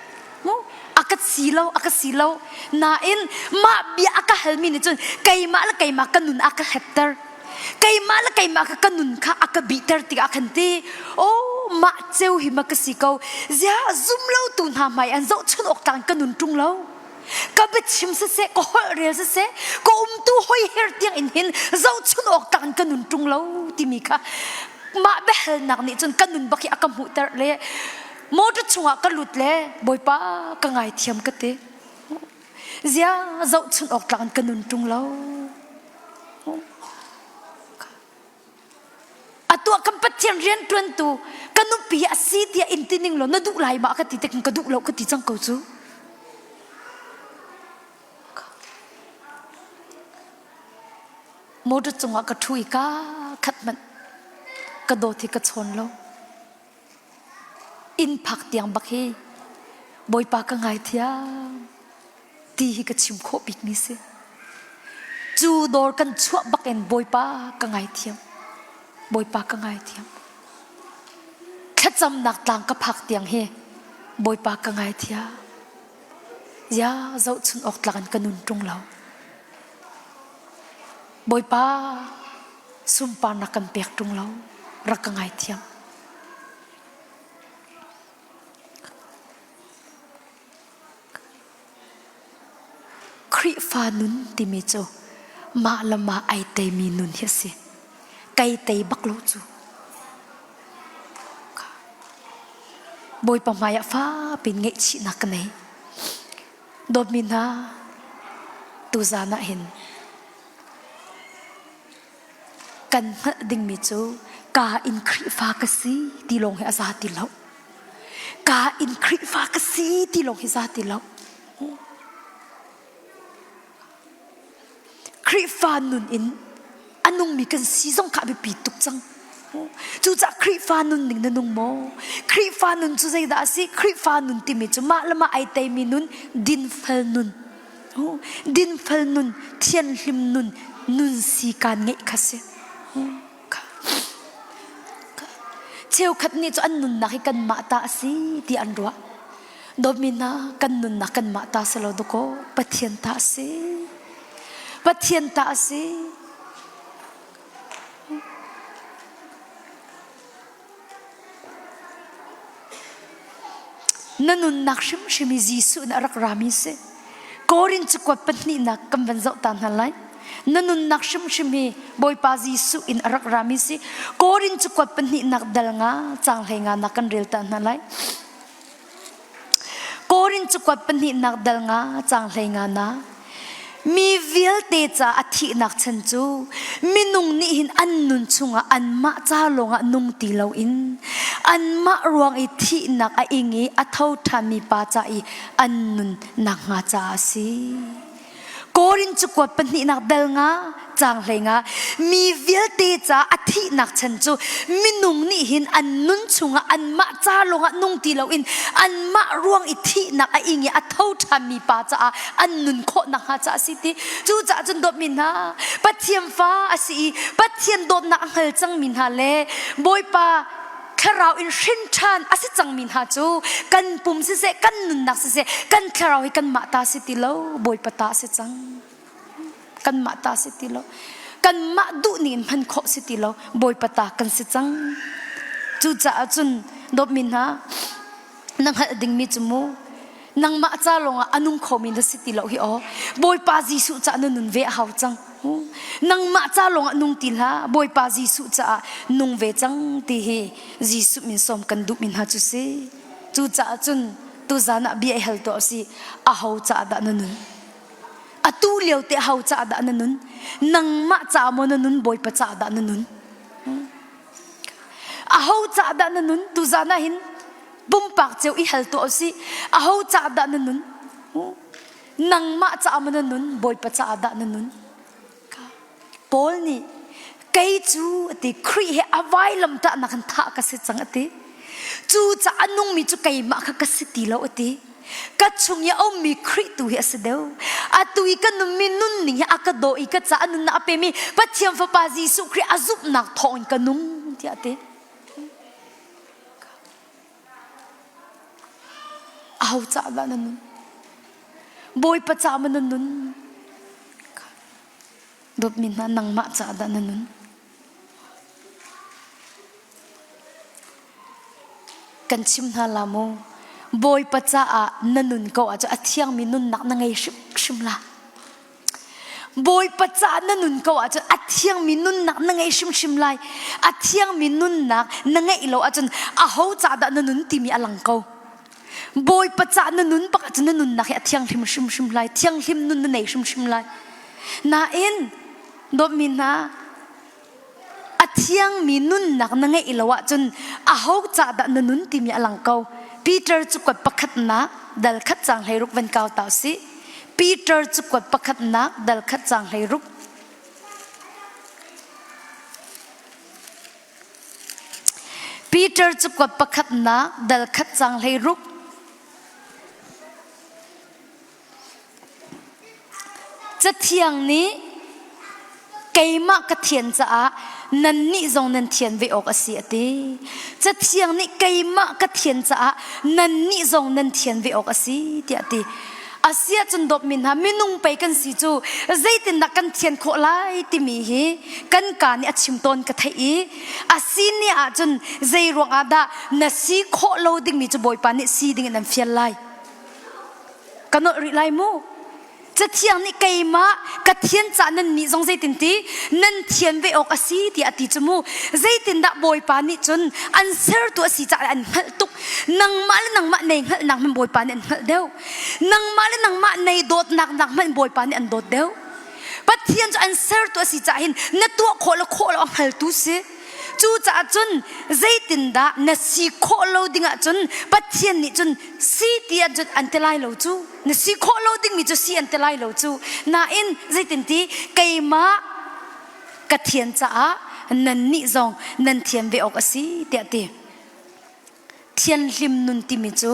อักสีเลาน่าอินมาเบียอักเฮลมินจนไก่มาละไก่มากันนุนอักเฮตเตอร์ไก่มาละไก่มากันนุนค่ะอักบีเตอร์ติอักขันตีโอ้มาเจ้าหิมะกสีเกาเจ้าซุ่มเล่าตุนหาไม่อันเจ้าชุนออกต่างกันนุนจุงเล่าก็ไปชิมเสก็หอยเรียเสก็ตู้หอยเฮร์ตียงอินหินเจ้าชุนออกต่างกันนุนจุงเล่าที่มีค่ะมาเบลนักนี่จนกันนุนบักอักมุตเตอร์เลยมอดชงก็หลุดเลยบ่อยป้าก็ไงเทียมก็เตะเจ้าชุนออกต่างกันนุนจุงเล่าตัวคำพัดเทียนเรียนตวนตัวกันนุ่มปีอาศีที่อินทินิงโลนั่นดูไหลมากติดแต่กันกระดูกเราก็ติดจังเขาจูโมดจังหวะกระทุยก้าขัดมันกระโดดที่กระชนเราอินผักเตียงบักเฮบอยปากกังไงเทียตีกระชิมโคบิกนี่สิจูโดนกันชั่วบักเอ็นบอยปากังไงเทียมบอยปากกังไงเทียมแค่จำหนักต่างกับผักเตียงเฮบอยปากกังไงเทียยาเจ้าชุนออกหลังกันนุนตรงเราบอยปาซุ่มปานักกันเปียกตรงเรารักกังไงเทียมคริฟานุนติมิโจมาละมาไอเตมีนุนเฮสิไก่เตยบักโลจูบอยปมายฟ้าเป็นเงชินักเนยโดดมินาตูซานะเห็นกันมาดิ่งมิจูกาอินคริฟ้ากสีที่ลงให้อาซาติแล้วกาอินคริฟ้ากสีที่ลงให้อาซาติแล้วคริฟ้านุนอินอันนุ่งมีกันซีซ่งขาไปปีตุกจังจูจะคริฟานุนหนึ่งนุ่งโมคริฟานุนจูใจด่าสิคริฟานุนติมิจูมาละมาไอเตมีนุนดินเฟลนุนดินเฟลนุนเทียนลิมนุนนุนสีการเงะคัสเชี่ยวขัดนี่จูอันนุนนักกันมาตาสิที่อันรัวโดมินากันนุนนักกันมาตาสโลดโกปะเทียนตาสิปะเทียนตาสินั่นนุนนักชิมชิมิจีสุนักรามิเสกอรินจุกวัดปนินักกำวันเจ้าตานหันไลนั่นนุนนักชิมชิมิบอยปาจีสุอินรักรามิเสกอรินจุกวัดปนินักดัลงาจางให้งานักกันเรียลตานหันไลกอรินจุกวัดปนินักดัลงาจางให้งานามีวิลเตจ่าอธินักฉันจูมินุงนี่หินอันนุนชุงอันมาจ้าลงนุงตีเลาอินอันมารวงอิทินักอิงอัทาวทามีปาจาอีอันนุนนักงาจาสีกอรินจุกวัดปนินักเดลงาจางเลยงามีวิลเตจ่าอธินักฉันจูมินุงนี่หินอันนุนชุงอันมาจ้าลงนุงตีเลาอินอันมารวงอิทินักอิงอัทาวทามีปาจาอันนุนโคนักงาจาสีจูจ่าจนโดดมินฮาปัทเทียมฟ้าอาศีปัทเทียนโดดนักเฮลจังมินฮาเล่บอยปาคาราวอินชินชันอาศัยจังมินหาจูกันปุ่มเสกันนุนนักเสกันคาราวให้กันมาตาสิติโลบอยปตาเสจังกันมาตาสิติโลกันมาดุนินมันโคสิติโลบอยปตากันเสจังจูจ่าจนดบมินหานังหัดดิ่งมิจมูนังมาจ้าลงอนุมโคมินสิติโลฮิโอบอยปาจีสุจ่านุนเวหาวจังนังมาจ้าลงนุงติลาบอยปาจีสุจ่านุงเวจังตีเฮจีสุมินสมกันดุมินหาจุเซจูจ่าจุนตุจานะเบียเฮลตัวสิอาหาวจ่าดานุนอตูเลียวเตหาวจ่าดานุนนังมาจ่ามอนุนบอยปจ่าดานุนอาหาวจ่าดานุนตุจานะหินบุมปากเจ้าอีเฮลตัวสิอาหาวจ่าดานุนนังมาจ่ามอนุนบอยปจ่าดานุนปอลนี่ไกจูติครีเฮอวัยลำตานักท่ากัสจังติ จูจะอันนุ่งมีจุไก่มาขกสิตีเราอติกัดชงยาเอามีคริตุเฮสเดวอาตุยกันนุ่มมีนุ่นนี่อากาโดอีกัดจะอันนุ่นนับเปมีปัจเจียมฟ้าปาจีสุครีอาซุบนักทองกันนุ่มที่อติเอาจะบ้านนุ่นบอยปัจจามันนุ่นดบมินนังมาจะด้านนุ่นกันชิมนาลาโมบอยปัจจานันนุนก็อาจจะเที่ยงมินุนนักนั่งไงชิมละบอยปัจจานันนุนก็อาจจะเที่ยงมินุนนักนั่งไงชิมไลเที่ยงมินุนนักนั่งไงเราอาจจะเขาจะด้านนุนที่มีอลังก็บอยปัจจานันนุนปัจจานันนุนนักเที่ยงชิมไลเที่ยงหิมนุนนั่งไงชิมไลน่าเอ็นดบมินนะเที่ยงมีนุ่นนักนั่งไงอิลวะจนเขาจะดันนุ่นที่มีอลังเกาปีเตอร์จุกวัดประคัดนักดัลคัดจังให้รุกเป็นเกาเต่าสิปีเตอร์จุกวัดประคัดนักดัลคัดจังให้รุกปีเตอร์จุกวัดประคัดนักดัลคัดจังให้รุกจะเที่ยงนี้ไก่มากกระเทียนจะนันนี่ทรงนันเทียนไว้ออกอาเซียตีจะเที่ยงนี้ไก่มากกระเทียนจะนันนี่ทรงนันเทียนไว้ออกอาเซียตีอาเซียจนดบมินหาไม่นุ่งไปกันสิจูใจตินนักกันเทียนโคไลติมีฮีกันการนี่ชิมตนกระทยอาซีนี่จนใจรวงอาดานัสีโคโลดิ้งมีจูบอยปานี่ซีดิ้งนันเฟียนไลกันนริไลมูจะเที่ยงนี่ไก่มากระเทียนจานันนี่ทรงใจตินตีนันเทียนไว้ออกอาศัยที่อติจมูใจตินดับบอยปานี่จนอันเซอร์ตัวสีจ่าอันหัดตุกนังมาและนังมาในหัดนังมันบอยปานี่อันหัดเดียวนังมาและนังมาในโดดนังมันบอยปานี่อันโดดเดียวปัจเทียนจะอันเซอร์ตัวสีจ่าหินนัตัวโคละอันหัดตุสิจูจ่าจนใจตินดานัสีโคโลดิ้งจนปัจเทียนนี่จนสีเตียจนอันเตลัยโลจูนัสีโคโลดิ้งมีจูสีอันเตลัยโลจูน่าอินใจตินตีไก่มากระเทียนจ่านันนี่จงนันเทียนเวออกสิเตียตีเทียนริมนุนติมิจู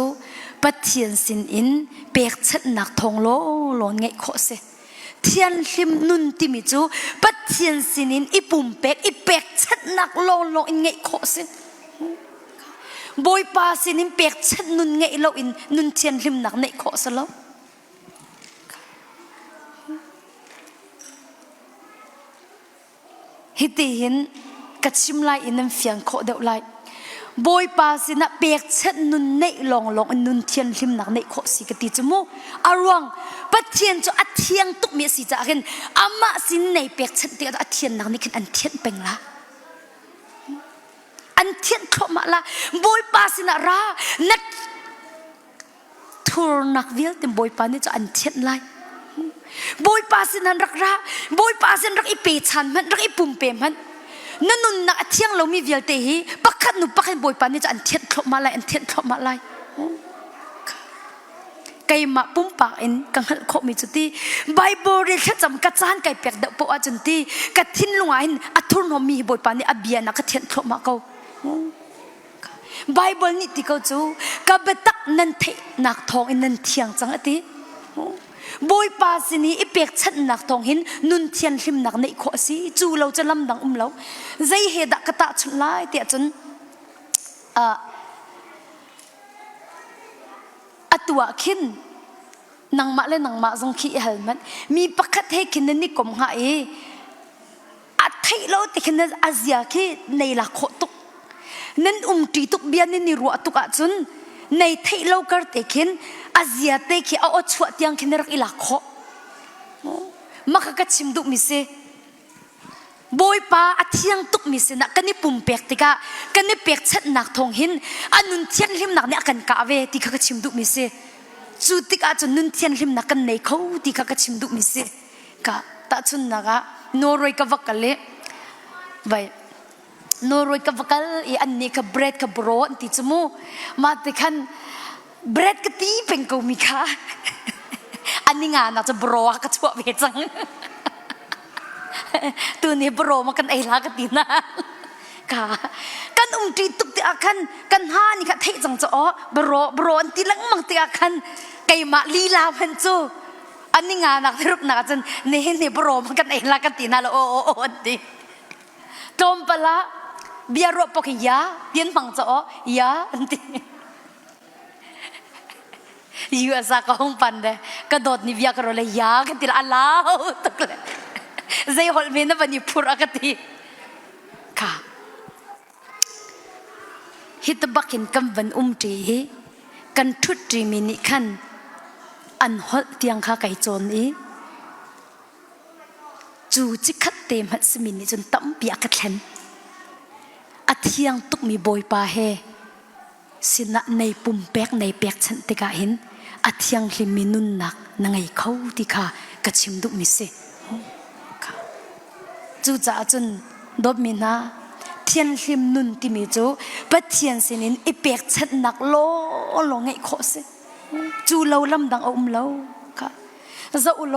ปัจเทียนสินอินเปียกชัดหนักทองโลนไงโคเสเทียนริมนุนติมิจูปัจเทียนสินินอีปุ่มเป็กอีเป็กชัดนักโลอินไงโคสิบอยปาสินินเป็กชัดนุนไงโลอินนุนเทียนริมนักไงโคสแล้วฮิติหินกัดชิมไลอินนั่งเฟียงโคเดวไลบอยปาสินะเปียกชัดนุนในลองนุนเทียนริมนักในโคสิกติจมูอารวงปัจเทียนจะอัดเทียงตุกเมียสิจะกันอามาสินในเปียกชัดเดียดอัดเทียนนักนี่คืออันเทียนเป็นละอันเทียนครบมาละบอยปาสินะรานัดทูนักเวียลเต็มบอยปานี่จะอันเทียนไลบอยปาสินันรักราบอยปาสินรักอีเปชันมันรักอีปุ่มเปมันนั่นนุนนักเที่ยงเรามีเวลเตหีปักขัดนุปักขัดบอยปานนี่จะอันเทียนครบมาเลยอันเทียนครบมาเลยไก่มาปุ่มปากเอ็นกังหันครบมีจุดที่ไบเบิลเรียกจำกัดจานไก่เปียกเดาปอจุดที่กัดทิ้งลงไอ้อัทุนหอมีบอยปานนี่อเบียนักเทียนครบมาเขาไบเบิลนี่ที่เขาจูกับเบตักนันเทนักทองอินนันเทียงจังอติบอยปาสินีอีเปียกชัดนักทองหินนุนเทียนริมนักในขอสิจูเราจะลำดังเราใจเหตุกระตาชุนไล่เตียจนตัวขินนังมาและนังมาทรงขี้เห็นมันมีประคัดให้ขินนั่นนี่กลมหายอัดให้เราแต่ขินนั้นอาเซียขี้ในหลักโคตุกนั่นตีตุกเบียนนี่รัวตุกจนในไทยเราก็เตขินอาเซียเตขิเอาชวดยังขินรักอิลักโคมักกะชิมดุมิเซบอยปาอัดยังตุกมิเซนักกันนี่ปุ่มเปียกติกากันนี่เปียกชัดนักทองหินอันนุนเทียนริมนักเนี่ยกันกะเวติกะชิมดุมิเซจุดติกาจนนุนเทียนริมนักกันในเขาติกะชิมดุมิเซกะตาจุนนักะนอร์เวย์กับวักกะเล่ไปนอร์เวย์กับวักกะเล่อันนี้กับเบรดกับโบรอันที่จมูมาติคันเบรดกะตีเป็นกูมิค่ะอันนี้งานอาจจะโบรกะชั่วเวจังตัวนี้โปรมากันไอ้ลากตินะค่ะกัน ตีตุกตีอาคันกันหานี่ค่ะเทจังจะอ๋อบรอนตีลังมังตีอาคันไก่มาลีลาพันจูอันนี้งานนักทรุกนักจนนี่บรอมันกันเองละกันตีน่าละโอ้ตีจมปะละเบียร์รบปกยาเตียนฟังจะอ๋อยาอันตีอยู่อาศัยก็ห้องปันเด้กระโดดนิวิยากระโดดเลยยากันตีละอัลลาห์ตกเลยใจหอลเมนบันยุพุระกันตีค่ะฮิตบักเห็นกำวันตีกันทุตรีมินิขันอันหดเตียงข้าไก่โจนนี้จูจิคัดเต็มหัดสมินิจนตั้มปียกัดเล่นอัเทียงตุกมีบอยปาเฮสินะในปุ่มแปกในแปกฉันติกาเห็นอัเทียงลิมินุนนักนังไงเขาที่ข้ากระชิมดุมิเซจูจ่าจนดบมินาเทียนลิมนุนที่มีจูปัดเทียนสินินอีแปกฉันนักโลไงโคเซจูเลาลำดังเลาค่ะจะอุโล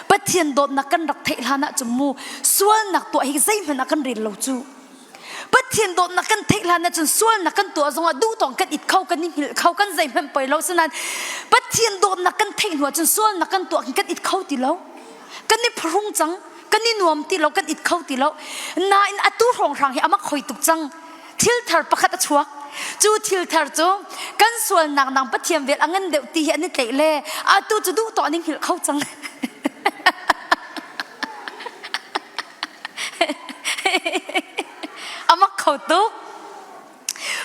ปัดเทียนโดดนักกันรักเทลานะจมูส่วนนักตัวเฮกใจมันนักกันเรียนเลาจูปัดเทียนโดดนักกันเทลานะจนส่วนนักกันตัวจงว่าดูตองกันอิดเข้ากันนี่เข้ากันใจมันไปเลาฉะนั้นปัดเทียนโดดนักกันเทหัวจนส่วนนักกันตัวกันอิดเข้าตีเลากันนี่พรุ่งจังกันนี่นวมตีเลากันอิดเข้าตีเลานาอินอัตุรองรังเฮอามาคอยตุกจังทิลทาร์ประคัตชวกจูทิลทาร์จูกันส่วนนางปัดเทียนเวลอันเดียวตีอันนี้เตะเล่อาตูจะดูต่อนี่เข้าจังอามาเข้าตุก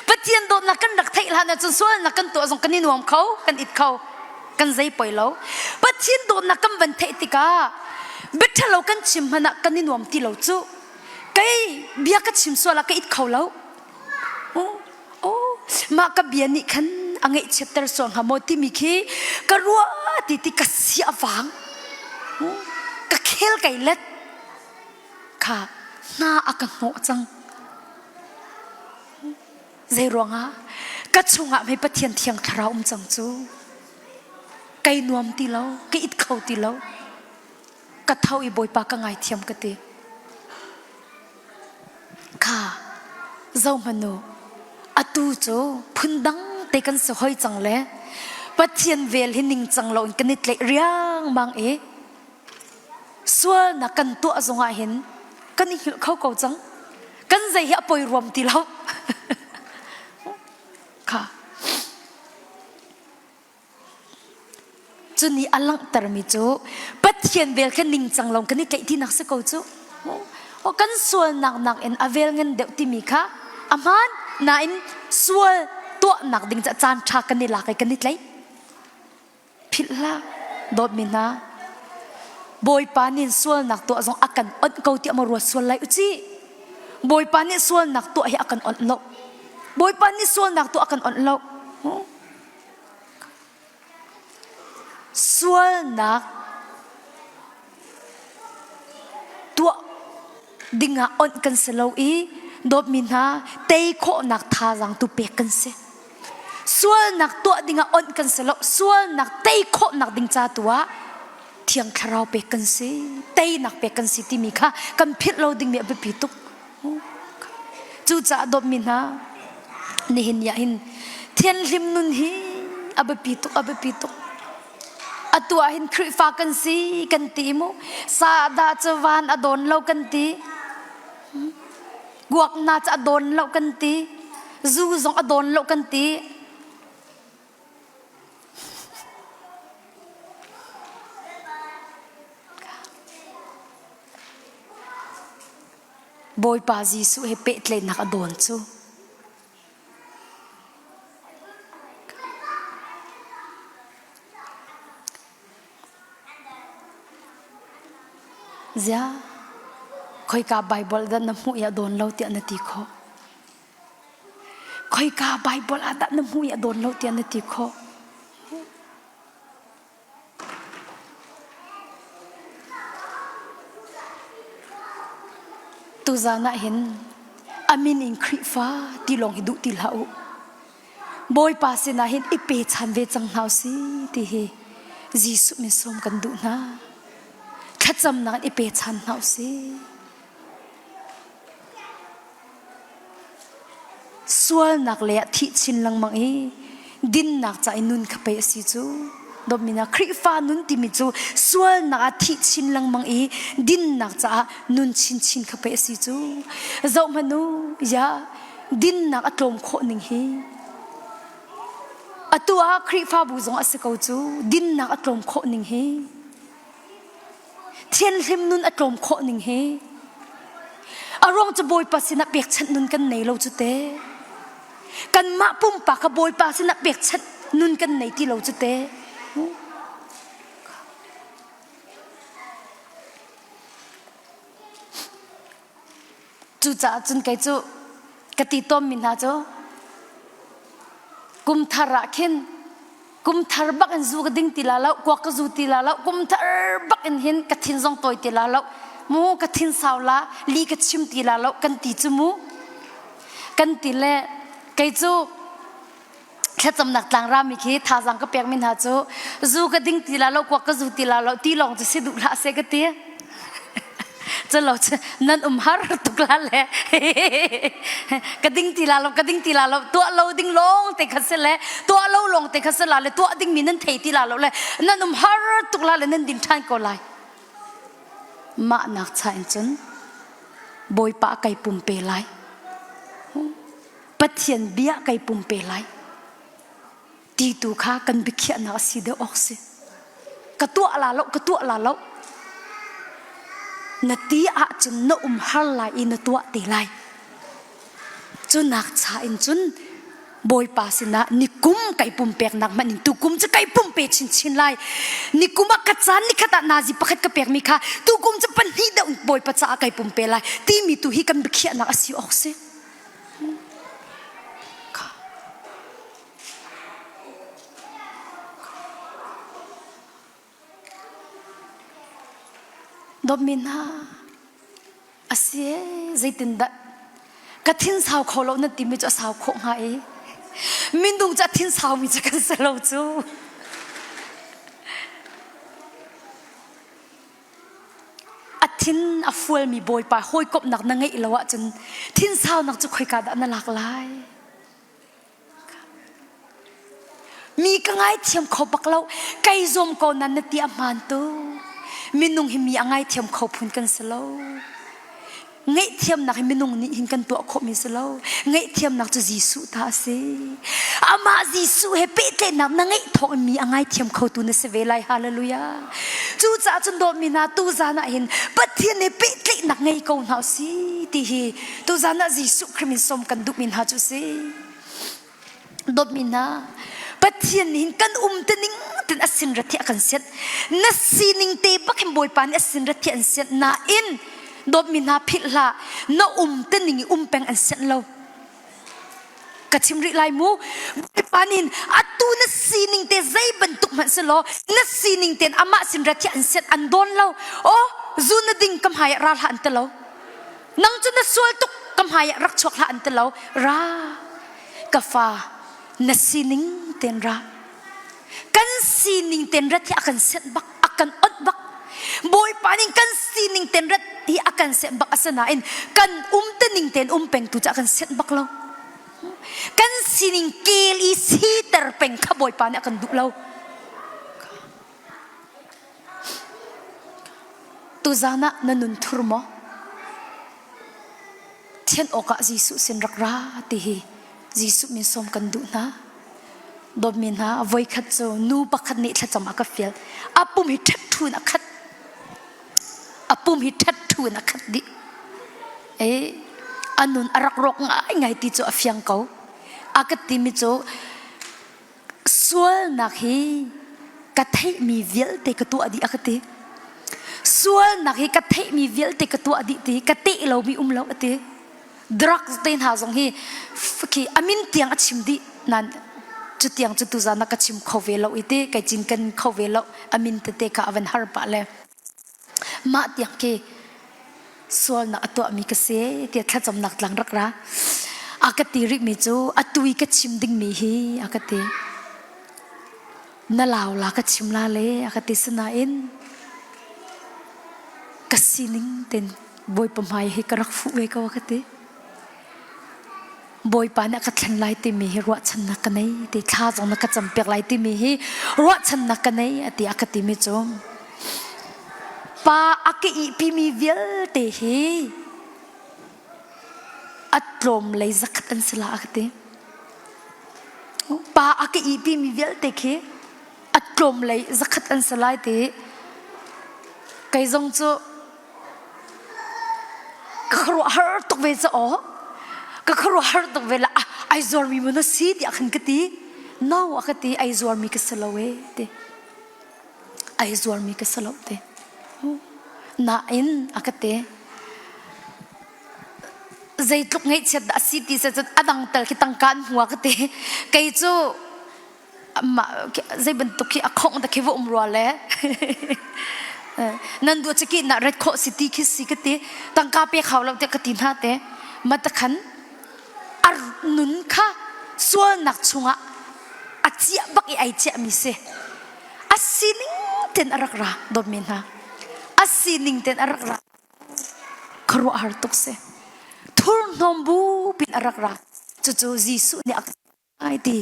ปัดเทียนโดนนักกันดักเทลานะจนส่วนนักกันตัวส่งกันนี่นวมเขากันอิดเขากันใจปล่อยเราปัดเทียนโดนนักกันบันเทติกาเบ็ดเรากันชิมมันกันนี่นวมตีเราจูไก่เบียกันชิมส่วนละกันอิดเขาเราโอ้มากับเบียนี่ขันอังเอเชตเตอร์ส่วนหามอติมิคีกระรัวติกัสเสียฟังกะเคลไก่เล็ดค่ะน่าอักโนจังใจร้องอ่ะกะชงอ่ะไม่ปะเทียนเทียงคราวจังจูไก่นวมตีเราไก่อิดเขาตีเรากะเท่าอีบอยปากกะไงเทียมกะตีค่ะเจ้ามันโนอตูโจพุ่นดังเตกันสหอยจังเลยปัจเจียนเวลหินิงจังเรากันนิดเล็กเรียงบางส่วนนักกันตัวจงอาเห็นกันนี่เขาเก่าจังกันใจเหี้ยปล่อยรวมตีเราค่ะจุนี้อลังตรมิโจปัจเจียนเวลกันนิงจังเรากันนิดเล็กที่นักสกาวโจโอ้กันส่วนนักเอ็นอเวลเงินเดียวที่มีค่ะอามันนาอินส่วนตัวหนักดิ่งจะจานชากันนี่หลักกันนิดเลยพิลล่าโดดมินาบอยปานินส่วนหนักตัวจงอากันอดเกาที่มารัวส่วนไรอุจิบอยปานินส่วนหนักตัวให้อากันอดโลบอยปานินส่วนหนักตัวอากันอดโลส่วนหนักตัวดิ่งอดกันเสลาอีดบมินาเตยโคนักทารังตุเปกันเสส่วนนักตัวดิ่งอ่อนกันเสลส่วนนักเตยโคนักดิ่งจ่าตัวเทียงคราวเปกันเสเตยนักเปกันสิที่มีค่ะกันพิษเราดิ่งมีอภิตุกจู่จ่าดบมินานี่เห็นยาหินเทียนริมนุนฮีอภิตุกอตัวหินคริฟ้ากันสิกันตีมูซาดาจวานอดอนเรากันตีกวกน่าจะโดนเล่ากันตีจูซองโดนเล่ากันตีบอยปาจีสุเฮเปตเลยนักโดนซูจ้าคอยกาไบเบิลดันน้ำหูยาโดนเราเตียนตีโคคอยกาไบเบิลอาดันน้ำหูยาโดนเราเตียนตีโคตุจานะเห็นอามินอิงคริฟ้าที่ลงหิดุที่ลาวบอยปาสินะเห็นอิเปชันเวจังหาวสิที่เฮจีสุมิสมกันดูนะขัดจำนักอิเปชันหาวสิ ส่วนนักเลี้ยที่ชินลังมังอีดินนักใจนุนขไปสิจูดอมินาคริฟ้านุนติมิจูส่วนนักที่ชินลังมังอีดินนักจะนุนชินขไปสิจูเจ้ามันนูยาดินนักอารมณ์โคหนึ่งฮีอตัวคริฟ้าบุจงอสกาวจูดินนักอารมณ์โคหนึ่งฮีเทียนริมนุนอารมณ์โคหนึ่งฮีอารมณ์จะบอยปัสสินะเปียกชัดนุนกันในเราจุเตกันมาปุ่มปากขบอยปัสสินะเปียกชัดนุนกันในที่เราจุเตจูจ่าจุนไกจูกติต้มมินหาจูกุมทาระเข็นกุมทาร์บักอันซูกดิ่งติลาแล้วกวักจูติลาแล้วกุมทาร์บักอันเห็นกฐินซองตัวติลาแล้วมูกฐินสาวละลีกชิมติลาแล้วกันติจูมูกันติเล่ไกจูแค่จำหนักต่างรามิคีท่าสังก็เปียกมินหาจูกดิ่งติลาแล้วกวักจูติลาแล้วตีลองจะสิดุละเสกเตียจะเราจะนั่นหาร์ตุกลาเลยกระดิ่งตีลาเรากระดิ่งตีลาเราตัวเราดิ่งลงแต่ขัดเสเลยตัวเราลงแต่ขัดเสลาเลยตัวดิ่งมีนั่นเทตีลาเราเลยนั่นหาร์ตุกลาเลยนั่นดินทันก็เลยมาหนักใจจนบอยปะไก่ปุ่มเปลัยปัทยันเบียไก่ปุ่มเปลัยตีตูข้ากันบิเขียนนักสิเดออกสิกระตัวลาเรากระตัวลาเรานาทีอาจจะน่าหาลายอินตัวตีลายจนนักชาอินจนบอยปาสินะนิคุมไก่ปุ่มเปียกนักมันนิตุกุมจะไก่ปุ่มเปียชินลายนิคุมอักษรนิขตานาจิปักกระเปียกมีค่ะตุกุมจะปันฮีดาบอยปัจจักไก่ปุ่มเปียลายที่มีตุฮีกันบิเขียนักสิออกสิดอมินาอาเซียใจตินดัดกระทิ้งสาวเขาเรานั่นติมิจะสาวคงหายมินดุงจะทิ้งสาวมิจะกันสลาวจูอาทิ้งอาฟัวมีบอยไปห้อยกบหนักนั่งไงละวะจนทิ้งสาวนักจะคอยกาดอันหลากหลายมีก็ง่ายเทียมเขาบักเราไก่จมก่อนนั้นนั่นตีอมันตัวมินุงหิมีอะไรเทียมเขาพูนกันสโลไงเทียมนักมินุงนี่หินกันตัวเขามีสโลไงเทียมนักจะจีสุท่าเสอามาจีสุเฮเปเตนักนั่งไงทองมีอะไรเทียมเขาตัวนั้นเสวไลฮาเลลูยาจูจ่าจนโดมินาตูจานะเห็นปัทเทียนเฮเปเตนักไงเขาหนาสิทีฮีตูจานะจีสุคริมินสมกันดุมินหาจุเสโดมินาปัทเทียนหินกันเตนิงตินอสินรัติกันเสร็จนัสซีนิงเตบักหิมบอยปานอสินรัติอันเสร็จนาอินดบมินาพิลานาเตนิงเป็งอันเสร็จเรากัชิมริไลมูบอยปานินอัตุนัสซีนิงเตใจบรรทุกมันเสลอนัสซีนิงเตนอามาสินรัติอันเสร็จอันโดนเราโอ้จูนดิ่งกำหายราลอันเตเรานังจุนสวลตุกกำหายรักชกละอันเตเรารากาฟานัสซีนิงเตนรากันซีนิงเตนรัที่อากันเซนบักอากันอดบักบอยปานิงกันซีนิงเตนรัที่อากันเซนบักอาสนาอินกันเตนิงเตนเป็งตุจะอากันเซนบักเรากันซีนิงเกลีซีเตอร์เป็งขบอยปานิอากันดุเราตุจานะนันุนทุรมอเทียนโอกาจีสุเซนรักราติฮีจีสุมินสมกันดุนะดมินฮะวัยขัดโจนูปักขัดนี่ถ้าจำอากาเฟียลอาปุ่มหิทัดทูนักขัดอาปุ่มหิทัดทูนักขัดดิอันนู้นอารักรกง่ายที่จะอาเฟียงเขาอากาติมิโจส่วนนักฮีกระเทยมีเวลเตกตัวอดีอากาติส่วนนักฮีกระเทยมีเวลเตกตัวอดีตีกระเทยเรามีเราอดีดรักเต็นหาสงฮีฟีอามินเตียงอัดชิมดินั่นจุดยังจุดตุจานักชิมเขาเวลอีเต้ไก่จินกันเขาเวลอามินเตะกับอเวนฮาร์ปะเลยมาเตียงเกส่วนนักตัวมีกษตรเตียถ้าจำนักหลังรักระอากาศริกมิจูอตุยกชิมดิ่งมีฮีอากาศนั่นลาวลากชิมลาเลอากาศสนาอินกสินิงเต็นบอยปมายให้กระรักฟุเวกอากาศ บอยปานักขันไลติมีรัวชันนักนี้ที่ข้าจงนักจำเปียกไลติมีรัวชันนักนี้ที่อักติมิจมปาอักอีพิมีเวลเตฮีอัตรมเลยสักอันสละอักติปาอักอีพิมีเวลเตฮีอัตรมเลยสักอันสละเตไกจงจูก็ครัวฮาร์ตุเวจอ๋อก็ครัวฮาร์ตุเวละไอจอร์มีมันสีที่อักขันกติน้าวอักติไอจอร์มีก็สละเวเตไอจอร์มีก็สละเตน่าอินอักติใจลุกไงเช็ดสีที่เสร็จอดังเตลคิดตั้งการหัวกติไกจูมาใจบรรทุกขี้อักขงตะคิวรัวเลยนั่นดูจะกินน่ะเรดโคสิตี้คิดสิกติตั้งกาเปียเขาเราเด็กกตินฮะเตมาตะขันอานุนค่ะส่วนนักชงอ่ะอาเจียบักไอเจียมิเสอาศินิงเต็นอารักระดมินฮะอาศินิงเต็นอารักระครัวฮาร์ตุกเสทุนนมบูบินอารักระจู่ๆยิสุเนี่ยไอตี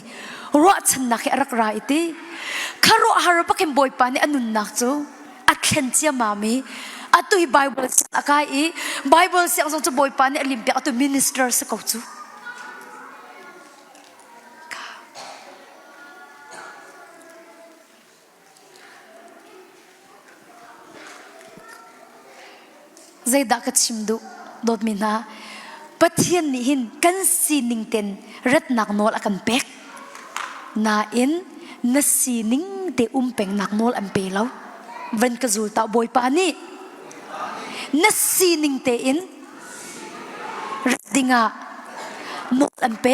รัวฉันนักอารักระไอตีครัวฮาร์ปักเข็มบอยปานี่อนุนนักจู่อัดเข็นเจียมามีอัตุยไบเบิลสักไอ้ไบเบิลเสียงส่งจะบอยปานี่อลิมเปียอัตุมินิสเตอร์สักจู่ใจดักชิมดูโดดมินาปะเทียนนี่หินกันสีนิงเต็นรัดนักโนลกันเป็กนาอินนัสีนิงเตเป็งนักโนลอันเปล่าวันกจูลตาบอยปานี่นัสีนิงเตอินรัดดิงาโนลอันเป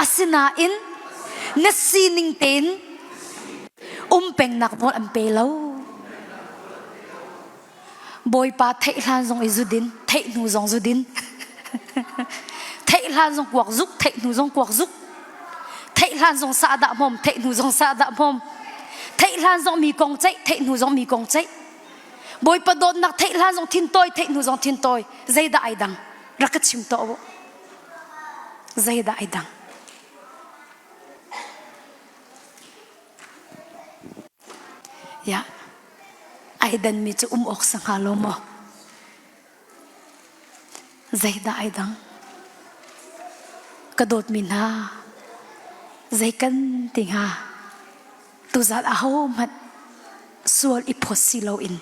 อาศินาอินนัสีนิงเตอินเป็งนักโนลอันเปล่าบอยปาเทหลานจงอิจุดินเทหนูจงจุดินเทหลานจงกวกซุกเทหนูจงกวกซุกเทหลานจงซาดะมอมเทหนูจงซาดะมอมเทหลานจงมีกงใจเทหนูจงมีกงใจบอยปาโดนนักเทหลานจงทินตอยเทหนูจงทินตอยใจได้ไอดังรักชิมโตใจได้ไอดังยะไอ้ดันมีจะอกสังหารลมอ่ะใจได้ไอ้ดังกระโดดมินฮาใจกันติงฮาตุจัดอาหูมันส่วนอีพอสิโลอิน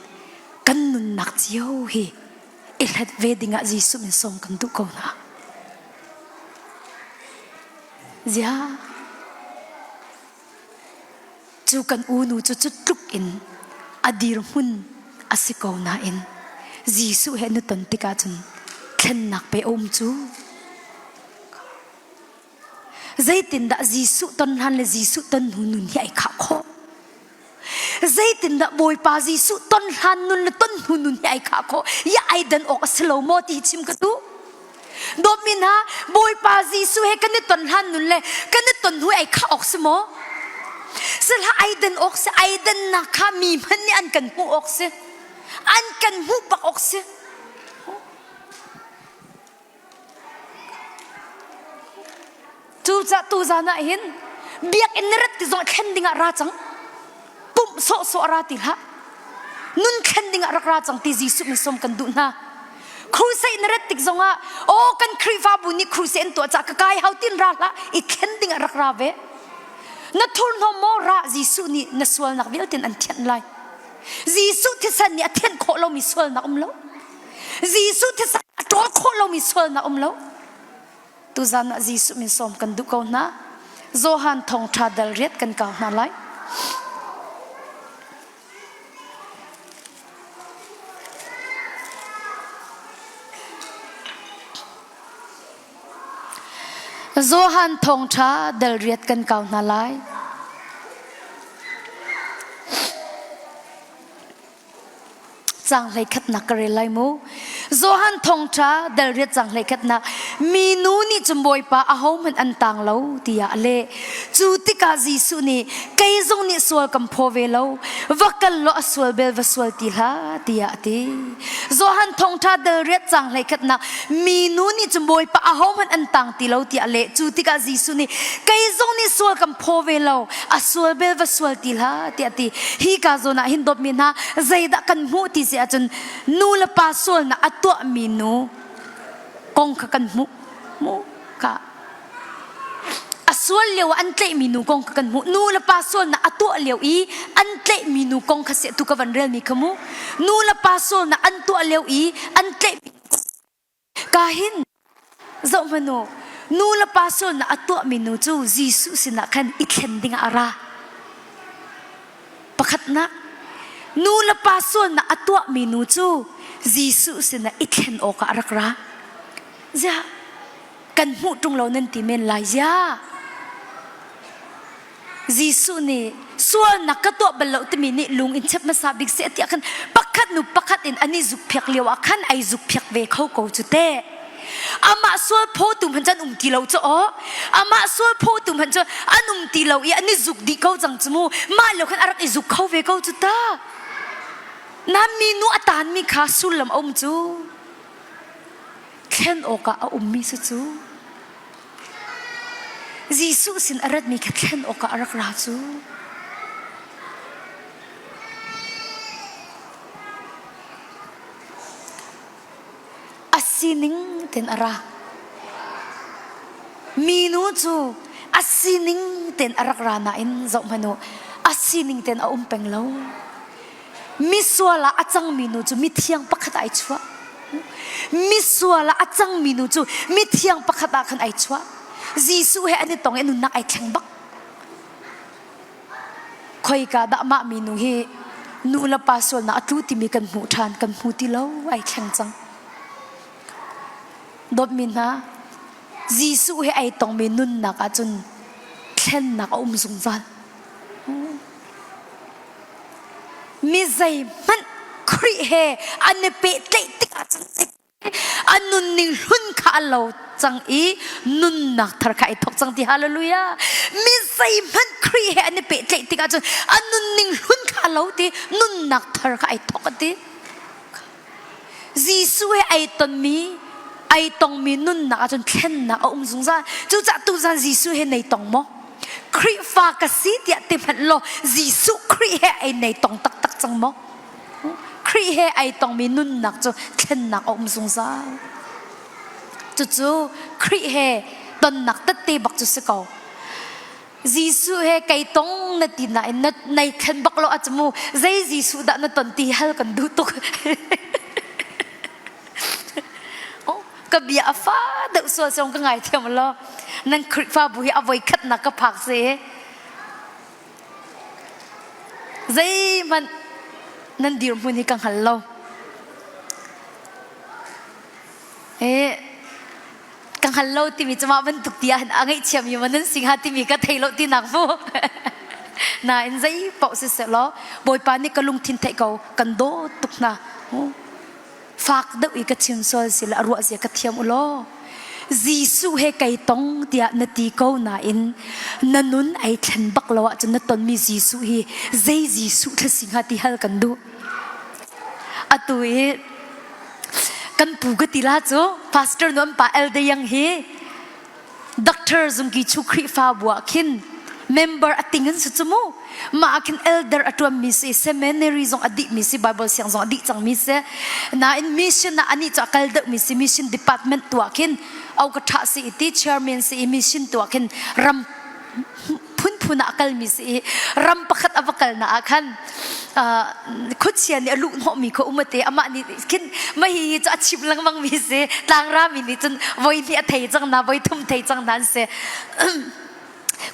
กันนุนนักเจียวฮีอิลฮัดเวดิงะจีสุมินส่งกันตุกนะจ้าจูกันอูนูจุดลุกอินอดีรมุนอาศิกาวนาอินจีสุเห็นตันติกาจุนเข็นนักไปอมจูใจตินดาจีสุตันฮันเลจีสุตันหุนุนใหญ่ขับคอใจตินดาบอยปาจีสุตันฮันนุนเลตันหุนุนใหญ่ขับคอยาไอเดนออกสโลโมติชิมกตุโดมินะบอยปาจีสุเฮกันเนตันฮันนุนเลกันเนตันหุไอขับออกสมอสละไอเดนออกเสไอเดนนักขามีมันนี่อันกันหูออกเสอันกันหูปักออกเสตูจานะเห็นเบียกอินรัตติจงเข็นดิ่งราจังปุ่มโซราติละนุนเข็นดิ่งราจังที่จีสุมิสมกันดูนะครูเซนรัตติจงอ่ะโอ้กันครีฟาบุนี่ครูเซนตัวจากกายเฮาตินราละอีเข็นดิ่งราเวนัททุนโฮโมราจีสุนี่นัสวลนักวิลตินอันเทียนไลจีสุที่สันนี่เทียนโคโลมิสวลนักเลจีสุที่สันตัวโคโลมิสวลนักเลตุจานะจีสุมิสมกันดูเขานะโจฮันทงทราดลเรียดกันเขานะไลโจฮันทงชาเดลเรียดกันเก่านาไลจังเลยขัดนักเรลัยมู Zohan thong cha dal riat chang hlei khat nak minu ni chumboi pa a hom han an tang lo tia le chu tika jisu ni kai zong ni sual kam pho ve lo vakal lo aswal bel vaswal ti la tia ti Zohan thong cha dal riat chang hlei khat nak minu ni chumboi pa a hom han an tang ti lo tia le chu tika jisu ni kai zong ni sual kam pho ve lo aswal bel vaswal ti la tia ti hi ka zona hin dop min ha zaida kan mu ti se achun nu la pa sol na tua minu kong kakan mu ka aswal leo an tlei minu kong kakan mu nu la pasol na atua leo I an tlei minu kong kase tu ka van rel mi kamu nu la pasol na an tua leo I an tlei kahin zo mano nu la pasol na atua minu chu jisu sina kan ithen ding ara pakhat na nu la pasol na atua minu chu Jisu sina ithen o ka rakra ja kan mu tung lo nan ti men lai ja Jisu ni sual nakato balo ti mini lung in chep masabig se ti akan pakhat in ani zuk phek lewa khan ai zuk phek ve khau ko chu te ama sual pho tum han chan ti lo cho ama sual pho tum han cho anum ti lo I ani zuk di ko jang chmu ma lo khan arak I zuk khau ve ko chu ta Naminu atan mi kha sulam chu khen oka a mi su chu Jisu sin arat mi khen oka arak ra chu asining ten ara minu chu asining ten arak ra na in zo manu asining ten a peng lo miswala achang minu chu mithiang pakhat ai chua miswala achang minu chu mithiang pakhat a khan ai chua Jisu he ani tong enu nak ai thleng bak khoi ka da ma minu hi nu la pasol na atu ti mi kan mu than kan mu ti lo ai thleng chang dot min na Jisu he ai tong mi nun nak a chun thlen nak zung zan mi zai man kri he an pe tlei tik a anun ning hun kha lo chang I nun nak thar khai thok chang ti hallelujah mi zai man kri he an pe tlei tik a anun ning hun kha lo ti nun nak thar khai thok ti Jisu he ai ton mi ai tong mi nun nak a thlen na zung za chu cha tu za Jisu he nei tong mo kri fa ka si ti ti phan lo Jisu kri he ai nei tong tak tak chang mo kri he ai tong mi nun nak cho thlen nak zung za chu kri he ton nak ta te bak chu se ko Jisu he kai tong na ti na nei khen bak lo achmu zai Jisu da na ton ti hal kan du tuk ka bia afa da so song ka ngai thiam lo nan kri fa bu hi avoi khat na ka phak se zai man nan dir mu ni kang hal lo kang hal lo ti mi chama ban tuk tia an angai chiam yu man sing ha ti mi ka thei lo ti nak fu na in zai pau se lo boi pa ni ka lung thin thei ko kan do tuk na phak da I ka chim sol sila ruwa zia ka thiam ulo Jisu he kai tong tia na ti ko na in nanun ai thlen bak lo chu na ton mi Jisu hi zai Jisu tha singha ti hal kan du atui kan pu ga ti la chu pastor nom pa elder yang hi doctor zum ki chu khri fa bua khin member atingan su chumu ma akin elder atwa mi se seminary zong adi mi se bible siang zong adi chang mi se na in mission na ani cha kal de mi se mission department tu akin au ka tha si ti chairman se mission tu akin ram phun akal mi se ram pakhat avakal na akhan khuchian ni alu no mi ko umate ama ni kin mai cha chip lang mang mi se tang ra mi ni chun voi ni athei chang na voi thum thei chang nan se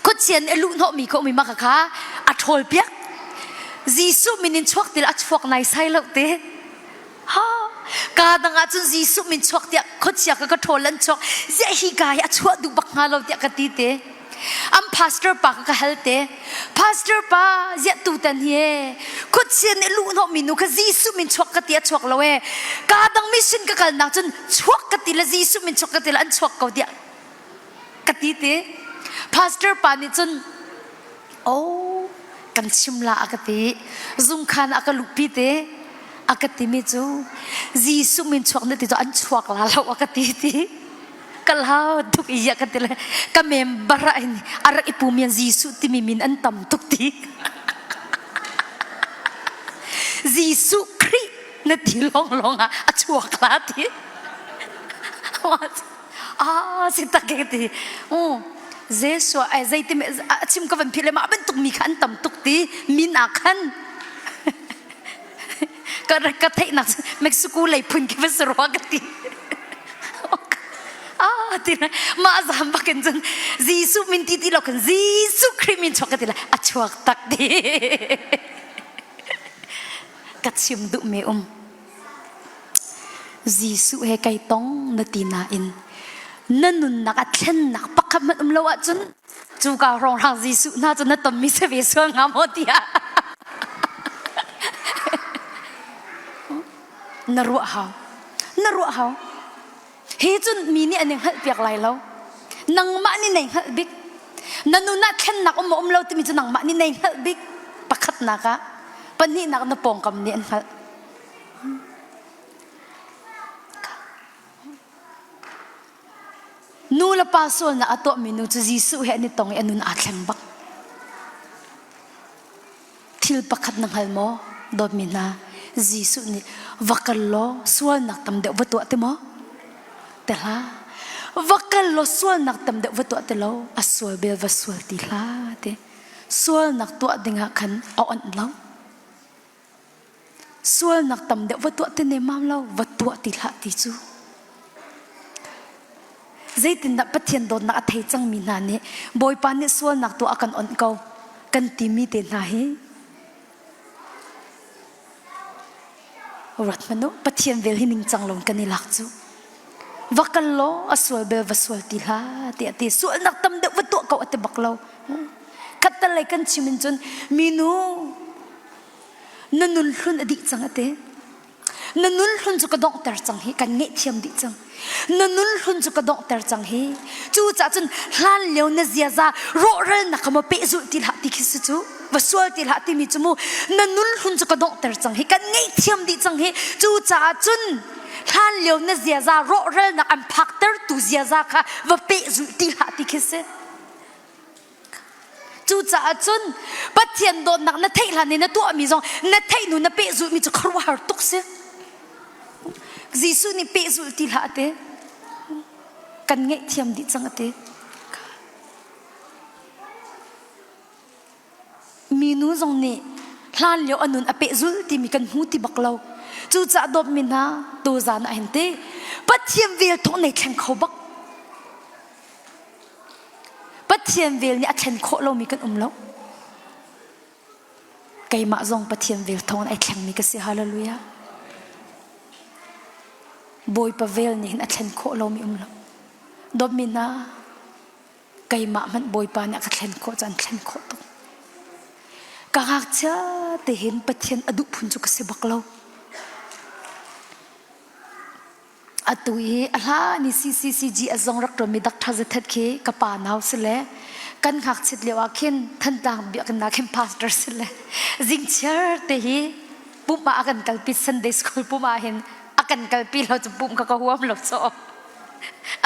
khuchian alu no mi ko mi ma kha athol piak Jisu minin chuak til achwak nai sai lo te ha ka danga chun Jisu min chuak tia khuchia ka tholan chok je hi ga ya chua du bak nga lo tia ka ti te am pastor pa ka helte pastor pa ya tu tan he khut chen ne lu no minu ka jisu min chok ka tia chok lawe ka dang mission ka kal na chun chok ka ti la jisu min chok ka ti la an chok ka dia ka ti te pastor pa ni chun oh kan chimla akati zum khan akalupi te akati mi chu jisu min chok na ti to an chok la la akati ti kalau duk iya katila kami bara ini arak ipumian Yesus ti mimin antam tuk ti Yesus kri na tilong longa achuak lati sita kiti Yesus zai ti achim kawan pile ma bentuk mi kan tam tuk ti min akan karak katai nak Mexico lay pun kita seruagati tina maazam bakin jan Yesus minti ti lokan Yesus krimin chokatila achuak tak di katsim du me Yesus he kai tong na tinain nanun nak atlen nak pakamat lawa chun chu ka rong rang Yesus na chun na tom mi se ve so ngamotia naruah hao he chun mi ni aning hal piak lai lo nang ma ni nei hal bik nanu na khen nak lo ti mi chu nang ma ni nei hal bik pakhat na ka pani nak na pong kam ni an hal nu la pasol na ato mi nu chu Yesu he ni tong anu na atleng bak thil pakhat nang hal mo do mi na Yesu ni vakalo sual nak tam de watu ate mo tela vakal lo sual nak tam de watu atelo aswal bel vaswal tila te sual nak tu adinga kan on lo sual nak tam de watu atene mam lo watu tila ti chu zaitin da pathian don na athei chang mi na ne boy pa ne sual nak tu akan on ko kan ti mi te na hi rat mano pathian vel hining chang lon kan ni lak chu vakalo aswal bel vaswal tila ti ati sual nak tam de watu ko ate baklo katalai kan chimin chun minu nanul hun adi chang ate nanul hun chu ka doctor chang hi kan nge thiam di chang nanul hun chu ka doctor chang hi chu cha chun hlan leo na zia za ro rel na kama pe zu til ha ti khisu chu vaswal til ha ti mi chu mu nanul hun chu ka doctor chang hi kan nge thiam di chang hi chu cha chun hlan leo na zia za ro rel na am phakter tu zia za kha va pe zu til ha ti khise chu cha chun pathian don nak na thei hlan ni na tu mi zong na thei nu na pe zu mi chu kharwa har tuk se Yesu ni pe zu til ha te kan nge thiam di chang ate minu zong ni hlan leo anun a pe zul ti mi kan hu ti baklo chu cha dop min ha to zan a hente pathiam vel tho nei thang kho bak pathiam vel ni a thlen kho lo mi kan lo kai ma zong pathiam vel thon ai thlang mi ka se hallelujah boy pa vel ni a thlen kho lo mi lo dop min na kai ma man boy pa na ka thlen kho chan thlen kho to kahak cha te hin pathian adu phun chu ka se baklo atui ala ni ccg azong rak ro mi dak thaze that ke kapa naw sele kan khak chit lewa khin than tang bi kan na khem pastor sele jing chair te hi puma akan kalpi Sunday school puma hin akan kalpi lo chu pum ka huam lo so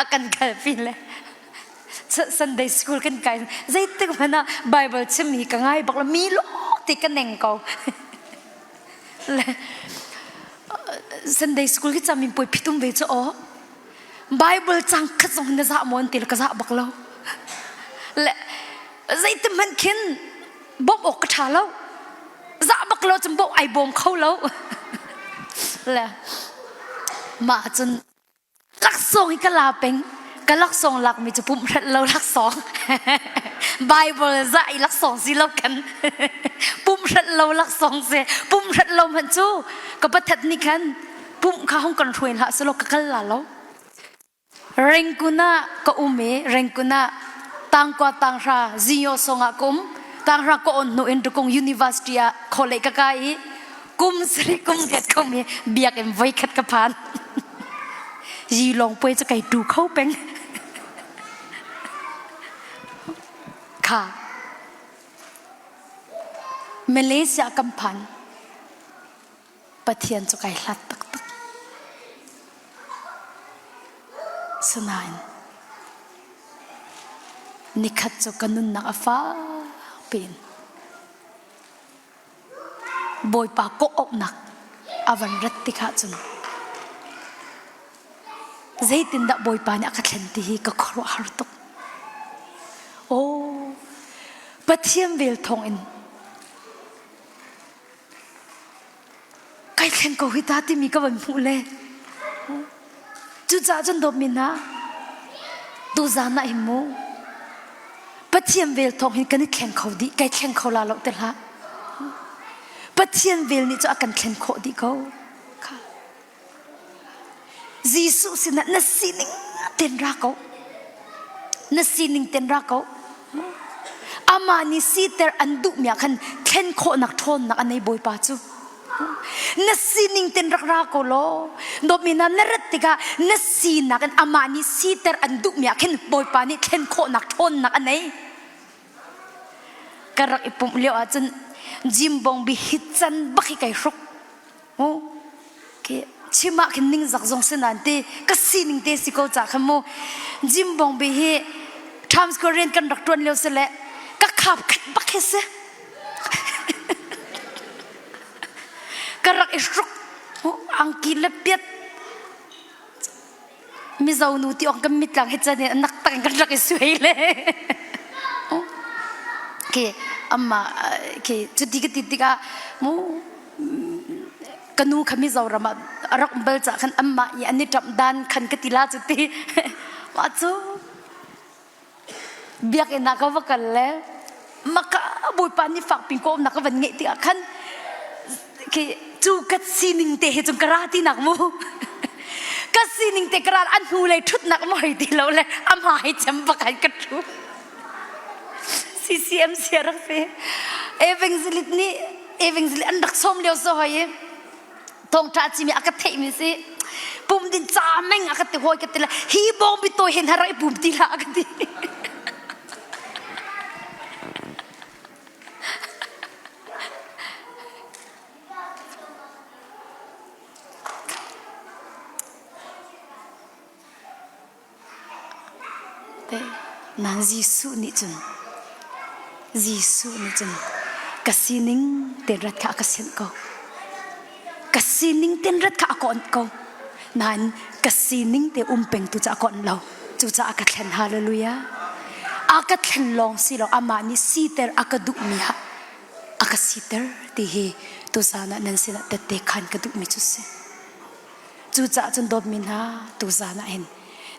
akan kalpi le Sunday school kan kai zai tek mana Bible chimi ka ngai bakla mi lo ti kan neng ko Sunday school ki chamin poi phitum ve cho Bible chang kha zong na za mon til ka za baklo le zai te man khin bom ok tha lo za baklo chum bo ai bom khau lo le ma chun lak song ka la peng ka lak song lak mi chu pum that lo lak song Bible za i lak song si lo kan pum that lo lak song se pum that lo man chu ka pathat ni kan pum kha hong kan thuen ha se lo ka kal la lo rengkuna ka ume rengkuna ต่างกว่าต่างราจิโยสงะกุมต่างราก็อนโนเอ็นตุกงยูนิเวอร์ซิตี้คอลเลกกายกุมสริกุมเด็ดกุมเบียกเอ็มไว้ขัดกระพานยีลองไปจะไก่ดูเข้าเป็นค่ะมาเลเซียกำพันปะเทียนจะไก่ลัดตักสนานนิคัดจะกันนุนนักฟ้าเป็นบอยปากก็อกหนักอาวันรัตติขาจุนใจตินดะบอยปานี่อักเล่นที่ก็ครัวหารุตกโอ้ปะเทียนเวลทองอินไก่เล่นก็หิตาที่มีก็วันมูเล่จู่จ้าจนดมินะดูจานะหิมูปะเทียนเวลทองเห็นกันนี่แข่งเขาดีไก่แข่งเขาลาลอกแต่ละปะเทียนเวลนี่จะอากันแข่งเขาดีเขาค่ะยิสุสินะนัสซินิงเต็นรักเขานัสซินิงเต็นรักเขาอามานิสิเตอร์อันดุมีกันแข่งเขานักทนนักอันในบอยปาจูนัสซินิงเต็นรักรักเขาโลดมินานรัตติกานัสซินักอันอามานิสิเตอร์อันดุมีกันบอยปานี่แข่งเขานักทนนักอันในกระรักอิปุ่มเลี้ยวอาจจะจิมบงบิฮิตจันบักไก่รุกโอ้เคชิมาคินนิ่งจักจงเสนันเตก็ซีนิ่งเตสิโกจากขโมจิมบงบิฮิทามสกอเรนกันรักตัวนเลี้ยวเสละก็ขับขัดบักเฮเสกระรักอิรุกอังกีเล็บเปียดมิจาวนูที่องค์กมิตรหลังเฮจันเนี่ยนักตั้งกันรักอิสวยเลยเคอามาเคจุดที่กติดก็มูกันนูขมิจาวรามารักเบลจากขันอามาอันนี้จับดันขันกติลาจุดที่ว่าจูเบียกเอ็นนักว่ากันแล้วมักบุยปานี่ฝากปิงโก้นักวันเงี้ยที่ขันเคจูกัดซีนิงเตะจุงกระราที่นักมูกัดซีนิงเตะกระราอันหูเลยทุดนักมวยที่เราเลยอามาให้จำปากกันกระทุCCM siarak fe evangelit ni evangelit andak som leo so haye tong ta chi mi akathei mi se pum din cha meng akathei hoi ka tela hi bom bi to hen harai pum ti la akati te nan jisu ni chun Jisu ni jen kasining tenrat ka akasen ko kasining tenrat ka akon ko nan kasining te umpeng tu cha akon lo tu cha akathen hallelujah akathen long si lo amani siter akaduk mia akasiter ti he tu sana nan sina te khan kaduk mi chu se tu cha chen dot min ha tu sana hen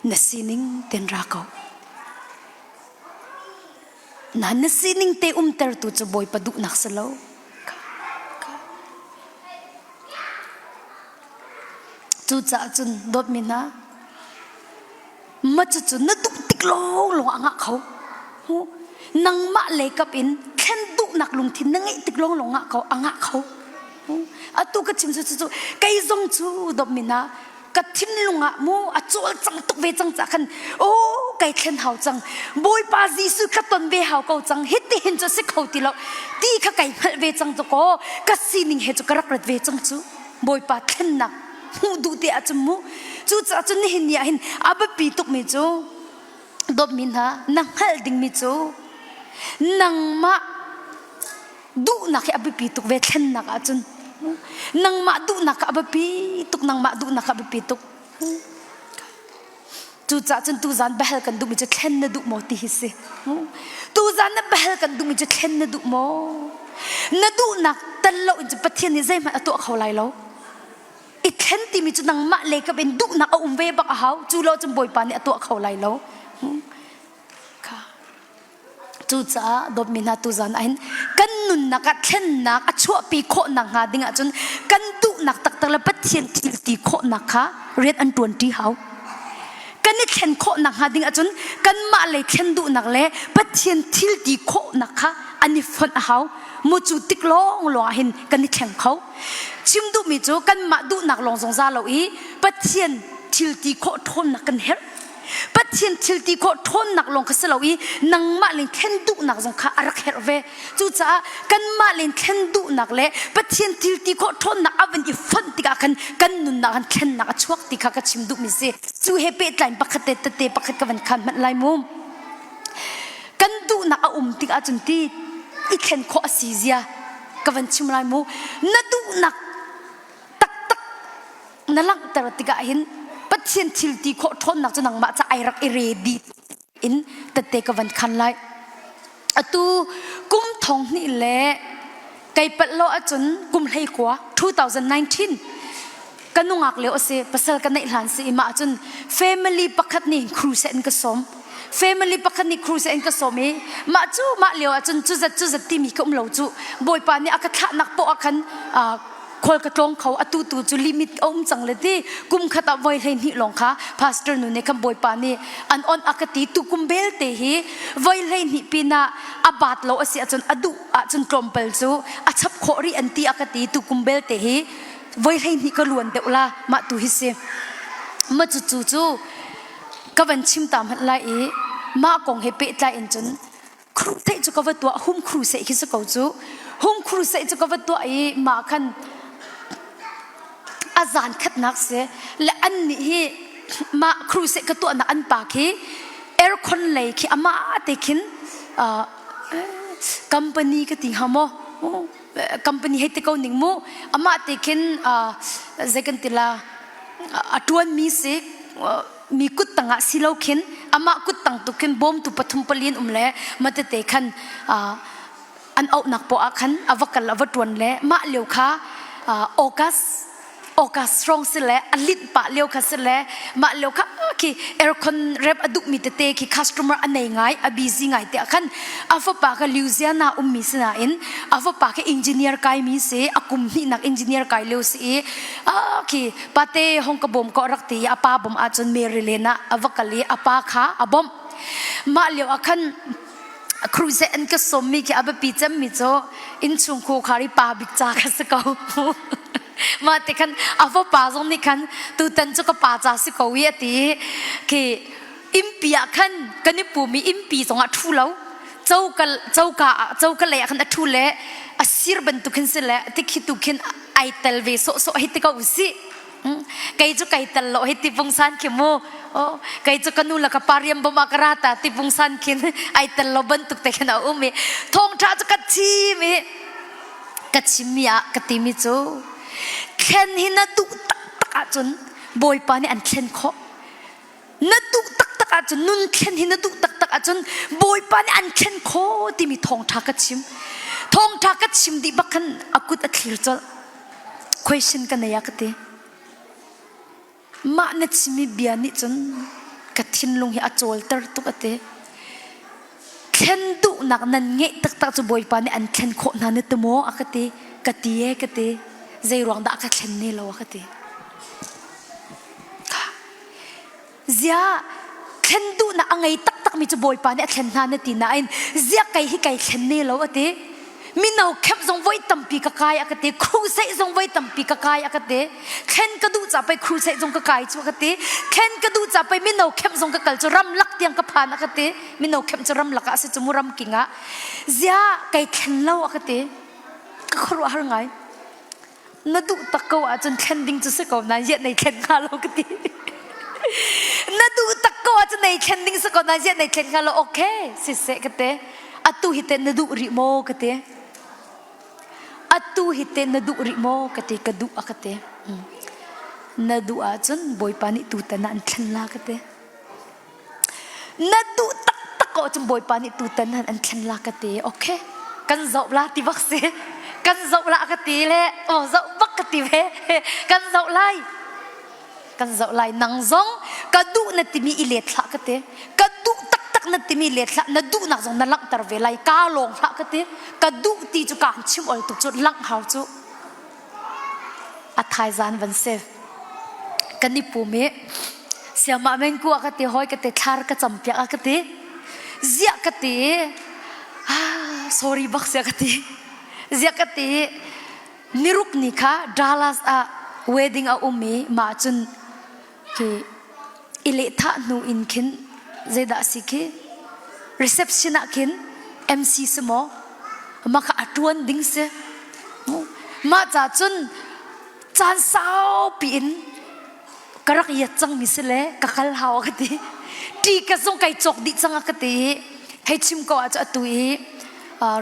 nasining tenra ko nan sining te ter tu chu boy padu nak salo tu cha chun dot mina ma chu chu na duk tik lo lo anga khau nang ma le kap in khen du nak lung thin nang tik lo lo nga khau anga khau atu ka chim chu chu kai zong chu dot mina ka thin lunga mu a chol chang tuk ve chang cha khan o kai khen hau chang boy pa jisu ka ton ve hau ko chang hit hin cho se khau ti lo ti kha kai phal ve chang to ko ka sining he chu ka rak rat ve chang chu boy pa khen na hu du te a chum mu chu cha chun hin ya hin aba pi tuk me chu dot min ha nang hal ding mi chu nang ma du na ke aba pi tuk ve khen na ka chun nang ma du nak abapi tuk nang ma du nak abapi tuk tu cha chen tu zan bahal kan du mi che khen na du mo ti hi se tu zan na bahal kan du mi che khen na du mo na du nak tan lo in pathian ni zai ma atu khau lai lo i khen ti mi chu nang ma le ka ben du nak a ve bak a hau chu lo chum boi pa ni atu khau lai lo tu cha dot mina tu zan ain kan nun nak a khen nak a chua pi kho nak nga dinga chun kan du nak tak tak la pathian ti kho nak kha ret an 20 hau กันนี่เข็นโคหนักหาดิ่งจนกันมาเลยเข็นดูหนักเลยปัจเจียนทิลตีโคหนักค่ะอันนี้ฟันเขามูจูติกล้องล้อเห็นกันนี่แข่งเขาชิมดูมิจูกันมาดูหนักลงสงสารเราอีปัจเจียนทิลตีโคทนหนักกันเฮรปัจเจียนทิลตีโคทนหนักลงก็สลาอีนังมาเลยเข็นดูหนักสงขาอารักเฮรเวจูจ้ากันมาเลยเข็นดูหนักเลยปัจเจียนทิลตีโคทนหนักอวันอีฟันติกากันนุนหนักกันเข็นหนักชวกติกาก็ชิมดูมิเซจูเฮเปตไลน์ปักเตตเตปักกันวันคันมันไลมุมกันดูหนักติกาจนที่อีเข็นโคอซีเซียกับวันชิมไลมุนัดูหนักตักนั่นหลังแต่ติกาเห็นปัจเจียนทิลตีโคทนหนักจนหนังมาจะไอรักเอเรดีอินแต่เตกับวันคันไลตูกุมทองนี่แหละไก่ปัดโลจนกุมให้กว่า2019กันนุ่งอักเลวเสียภาษากันในหลานสิมาจน family ปักขัดนี่ครูเซนก็สม family ปักขัดนี่ครูเซนก็สมมาจูมาเลวจนจุดที่มีก็เราจูบอยปานนี่อากัดนักปอกันคนกระตรงเขาตูจูลิมิตจังเลยที่กุมขัดไว้เลยนี่หลงค่ะพาสเตอร์นุ่นในคำบอยปานนี่อันอากติตุกุมเบลเตหีไว้เลยนี่ปีน่าอบาดเราเสียจนจนกลมเปลจูชับโครีอันตีอากติตุกุมเบลเตหีไว้เลยนี่ก็ล้วนเดวละมาตุฮิเซมาจู่ก็วันชิมตามหันไล่มากงเฮเปตไลอินจนครูเตจูก็ว่าตัวหุ่มครูเสกฮิสกจูหุ่มครูเสกจูก็ว่าตัวมาคันอาจารย์ขัดนักเสียและอันนี้มาครูเสกตัวนักอันปากที่เอร์คอนเลยที่อามาเตคินคัมพานีก็ติงฮามอคัมพานีให้ติกเอาหนึ่งโมอามาเตคินเจกันติลาตวนมีเสกมีกุดตังสิเลาคินอามากุดตังตุกินบอมตุปฐุมปลีนเล่มาเตคันอันเอาหนักปอคันอวกัลอวตวนเล่มาเลียวค่ะออกัสตรองสิแลอลิตปะเลียวค่ะสิแลมาเลียวค่ะคือเอร์คอนเรปอดุมิเตเตคือคัสตอมเมอร์อันไหนไงอบีซีไงเตะคันอาฟปะกับลิวเซียนามิสนาอินอาฟปะกับอินจิเนียร์ไกมีเสอากุมนี่นักอินจิเนียร์ไกเลียวสิคือปะเตฮงกบอมก็รักตีอาปาบอมอาจนเมริเลนะอวกัลีอาปาค่ะอาบอมมาเลียวคันครูเซนก็สมมีแค่อาบปีจำมิโจอินชุงคูคาริปาบิกจากสกาวมาแต่คันอาฟปาจงนี่คันตูตันจุกปาจาสกาวเวทีคืออิมปีคันกันนี่ปูมีอิมปีจงอัทุเลาเจ้ากันเลยคันอัทุเลอสิรบันตุคันสิเลที่คิดตุคันไอเตลเวโซให้ติกาอุสิไก่จุกไก่ตลอดให้ติปงสันขิโมไก่จุกนูละกับปาริยมบมากราตาติปงสันขินไอตลอดบันตุกแต่ขณะมีทองท้าจุกกัดชิมีอะกัดติมิโจเข็นหินตุตักจนบอยปานี่อันเข็นโคนตุตักจนนุนเข็นหินตุตักจนบอยปานี่อันเข็นโคที่มีทองท้ากัดชิมดิบักขันอากุดอัคลิรจ question กันเนี่ยกัดติมาเนชิมีเบียนี่จนกัดทินลงให้อจอลเตอร์ตุกเตะเข็นดุนักนั่นเงะตักจะบอยปานี่อันเข็นโคนันเตโมอักเตะกัดตีกัดเตะใจรวงดักกัดเข็นนี่เราอักเตะเสียเข็นดุนักอังไงตักมีจะบอยปานี่เข็นนันตีน่าอินเสียไก่ให้ไก่เข็นนี่เราอักเตะมินเอาเข้มทรงไว้ตั้มปีกกายอักเตะครูเซทรงไว้ตั้มปีกกายอักเตะเข็นกระดูจะไปครูเซทรงกกายชัวกเตะเข็นกระดูจะไปมินเอาเข้มทรงกกลจะรำลักเตียงกพานอักเตะมินเอาเข้มจะรำลักอาศัยจมูรำกิงะเสียไก่เข็นเล่าอักเตะก็ครัวหาไงนัดูตะโกอาจนเข็นดิ้งจะสกอนาเย็ดในเข็นข้าเรากเตะนัดูตะโกอาจนในเข็นดิ้งสกอนาเย็ดในเข็นข้าเราโอเคสิเสกเตะอัตุหิเตนัดูริโมกเตะอัตุหิเตนดูริโมกเตกดูอักเตนดูอาจนบอยปานิตูตนันขันลากเตนดูตักก็จนบอยปานิตูตนันอันขันลากเตโอเคกันเจ้าลาติบักเสกันเจ้าลากเตเลยโอ้เจ้าบักติเวกันเจ้าไลนังซงกระดูนติมีอิเลตลากเตกระดูตักนติมีเลตละนดูนักจงนัลักตระเวลัยกาลงละกติกระดูตีจุการชิมอลตุจุลังหาวจุอัทายจานวันเซฟกันนิปูเม Sayama Meng ku akati hoi kati thar ka champiak akati zia kati sorry bak zia kati zia kati niruk nikha Dallas a wedding a umi ma chun ki ile tha nu in kin zeda sikhi reception a kin MC smo maka atuan ding se ma cha chun chan sao pin karak ya chang misle kakal haw kati ti ka song kai chok di chang akati hei chim ko acha tui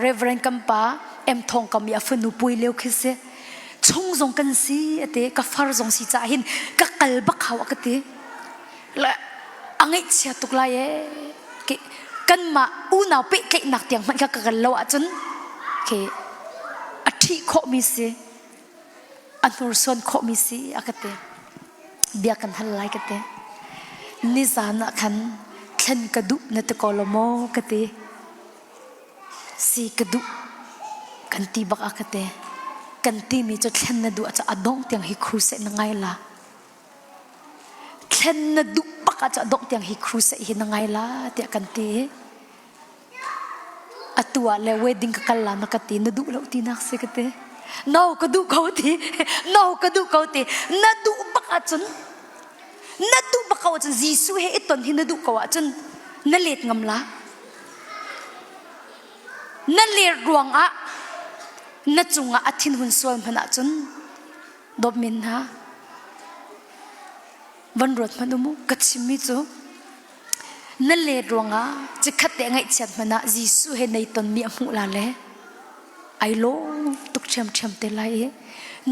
reverend kampa em thong kam ya funu pui leu khise chung zong kan si ate ka far zong si cha hin ka kal ba khaw akati la angai chia tukla ye ke kan ma u naw pe ke nak tiang man ka kal lo achun ke athi kho mi se anur son kho mi si akate bia kan hal lai kate ni zana khan thlen kadu na te kolomo kate si kadu kan ti bak akate kan ti mi cho thlen na du acha adong tiang hi khru se na ngai la thlen na du bak acha adong tiang hi khru se hi na ngai la ti kan ti atua le wedding ka kala na kati na du lo ti nak se kate no kadu kauti no kadu kauti na du bak achun na du bak achun jisu he iton hi na du kawa chun na let ngam la na le ruang a na chunga athin hun sol phana chun dob min ha van rot manumu kachimi chu na le ruang a chi khate ngai chat mana jisu he nei ton mi amu la le ai lo tuk chem chem te lai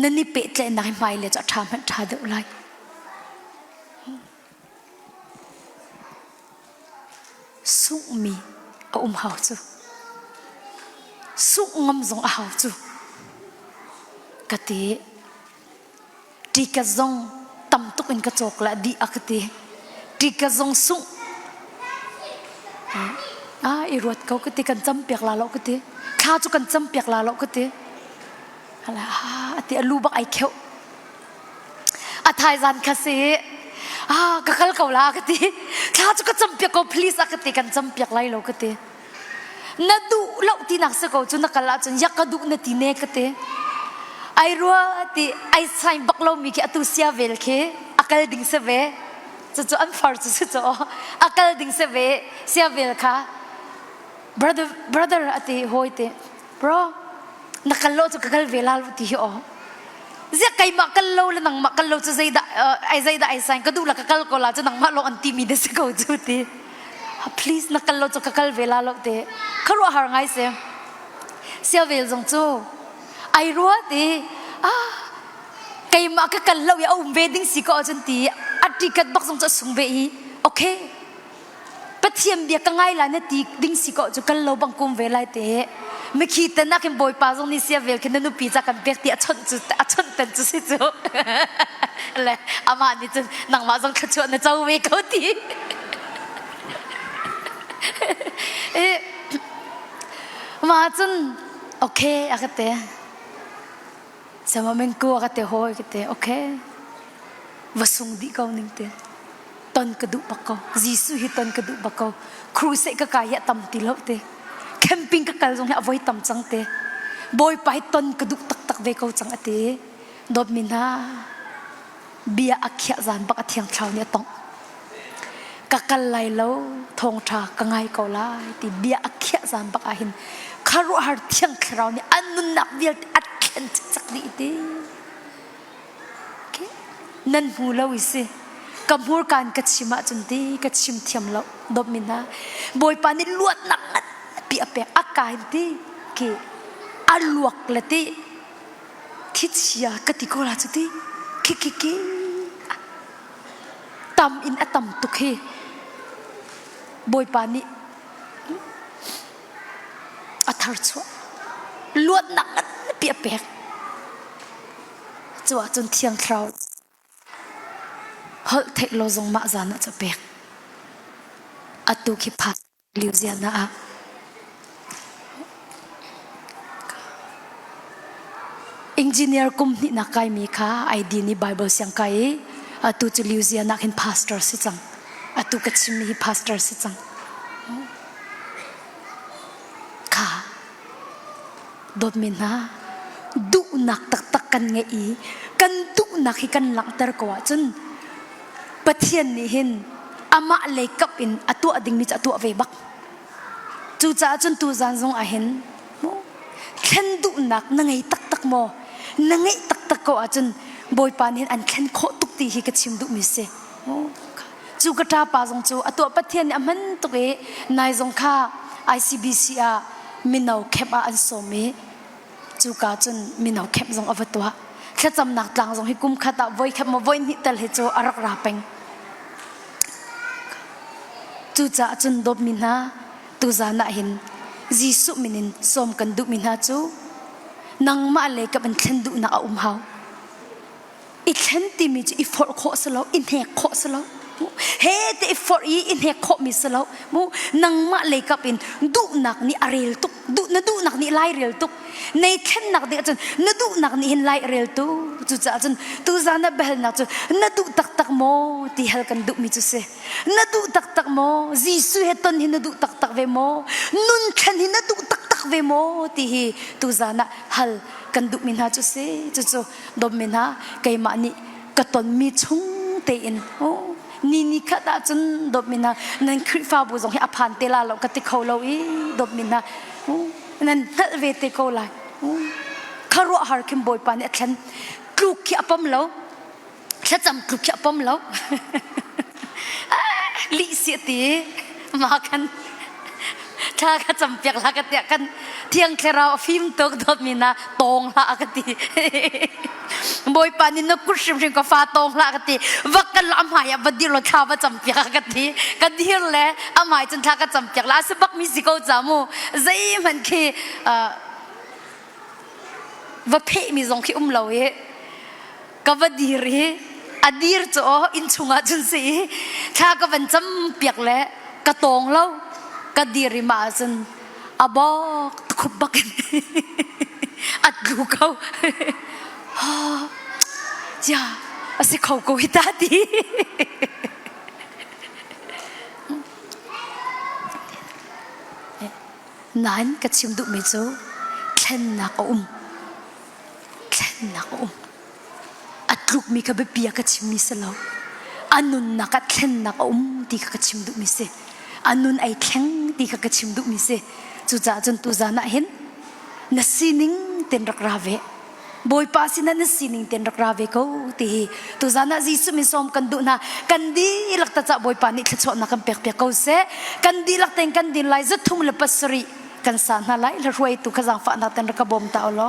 nani pe tle nai mai le cha tham han tha de lai sung mi a hao chu sung ngam zong a hao chu kati ti ka zong tam tuk in ka chok la di akati ti ka zong sung i ruat kau kati kan cham pek la lo kati kha chu kan cham pek la lo kati ala ati alu bak ai kheu athai zan khase ka kal kau la kati kha chu ka cham pek ko please akati kan cham pek lai lo kati na du lo ti nak se ko chu na kala chun yak ka du na ti ne kati ai ruwa ati ai sai bak lo mi ki atu sia vel khe akal ding se ve chu an far chu chu akal ding se ve sia vel kha brother ati hoite bro nakalo chu kakal velal ti ho zia kai makal lo la nang makal lo chu zaida ai sign ka du la kakal ko la chu nang ma lo anti mi de se ko chu ti please nakal lo chu kakal velal lo te kharo har ngai se sia vel jong chu ai ro ti kai ma ka kal lo ya wedding si ko chen ti ati kat bak jong chu sung be hi okay pathiam bia ka ngai la na ti ding si ko chu kal lo bang kum velai te me khi ta na kem boy pa jong ni sia vel ken nu pi cha kan pek ti achon ten chu si chu le ama ni chu nang ma jong khachu na chau we ko ti ma chun okay akate sama men ko akate hoi akate okay wasung di kau ning te ton kadu bakau jisu hi ton kadu bakau cruise ka kaya tam ti lo te camping ka kal jong ha voi tam chang te boy pai ton kadu tak tak ve kau chang ate dob min ha bia akhya zan bak athiang thau ne tong ka kal lai lo thong tha ka ngai ko lai ti bia akhya zan bak a hin kharu har thiang khrau ni anun nak vel at khen chak di te ke nan hu lo ise kamhur kan kachima chunti kachim thiam lo dob min ha boy pa ni luat nak pi ape akai ti ke aluak lati thitsia katikola chuti ki tam in atam tukhe boy pa ni athar chu luat nak pi ape chuwa chun thiang thrau hol thek lo zong ma zana cha pek atu ki phat liu ziana a engineer kum ni na kai mi kha id ni bible siang kai tu chu liu zia nak hin pastor si chang tu ka chimmi hi pastor si chang kha dot min ha du nak tak kan nge i kan du nak hi kan lang tar ko chun pathian ni hin ama le kap in atu ading mi atu ve bak chu cha chun tu zan zong a hin khen du nak na ngai tak mo na ngai tak ko a chun boy pan hin an khen kho tuk ti hi ka chim du mi se chu ka ta pa zong chu atu pathian ni aman to ke nai zong kha ICBC a minau khep a an so me chu ka chun minau khep zong avatwa kha cham nak tlang zong hi kum khata voi khep mo voi ni tel he chu arak ra peng chu cha chun dop min ha tu za na hin jisu minin som kan du min ha chu nang ma le ka ban thlen du na hau i thlen ti mi chu i for kho salo in he kho salo he te for i in he kho mi salo mu nang ma le ka pin du nak ni arel tuk du nak ni lai rel tuk nei thlen nak de chun na du nak ni hin lai rel tu chu cha chun tu za na bel na chu na du tak mo ti hal kan du mi chu se na du tak mo jisu he ton hin na du tak ve mo nun khan hin na du tak ve mo ti hi tu za na hal kan du min ha chu se chu dom min ha kai ma ni ka ton mi chung te in ni khata chun dom min ha nan khri fa bu jong he aphan te la lo ka ti kho lo i dom min ha nan hal ve te ko lai kharo har kim boy pa ne thlan kluk ki apam lo kha cham kluk ki apam lo li si ti ma kanถ้าก็จำเปียกละก็เตียกันเที่ยงแค่เราฟิล์มตกดอดมีนะตองละก็ตีบอยปานินกุศลชิงก็ฟ้าตองละก็ตีวักกันละอำหายบัดดีเราข้าวจำเปียกก็ตีก็ดีเลยอำหายจนท่าก็จำเปียกละสบักมิสิโกจามูใจมันคือว่าเพ่มีสองขี้เราเอก็ว่าดีเลยอดีตจ่ออินชุงอาจนสิถ้าก็เป็นจำเปียกแล้วก็ตองเราก็ดีริมาสันอาบอกตะคุบบักอัดลูกเขาจ้าสิเขาโกหิตาดีนั้นก็ชิมดุไม่จูแค่นักแค่นักอัดลูกมีกับเบียก็ชิมมิสแล้วอันนุนนักแค่นักที่ก็ชิมดุมิเสอันนุนไอ้แข็งที่ก็ชิมดุมิเสจุจ้าจนตุจานะเห็นนัสซินิงเต็นรักราเวบอยป้าสินัสซินิงเต็นรักราเวเขาที่ตุจานะจิสุมิสอมกันดุนะกันดีหลักตาจ่าบอยป้านี่ขจรนักกันเปียกเปียกเขาเสกันดีหลักเต็งกันดีไล่จะทุ่มเล็บปัสรีกันสานอะไรละรวยตุขจังฝันนักเต็นรักบอมตาอ๋อ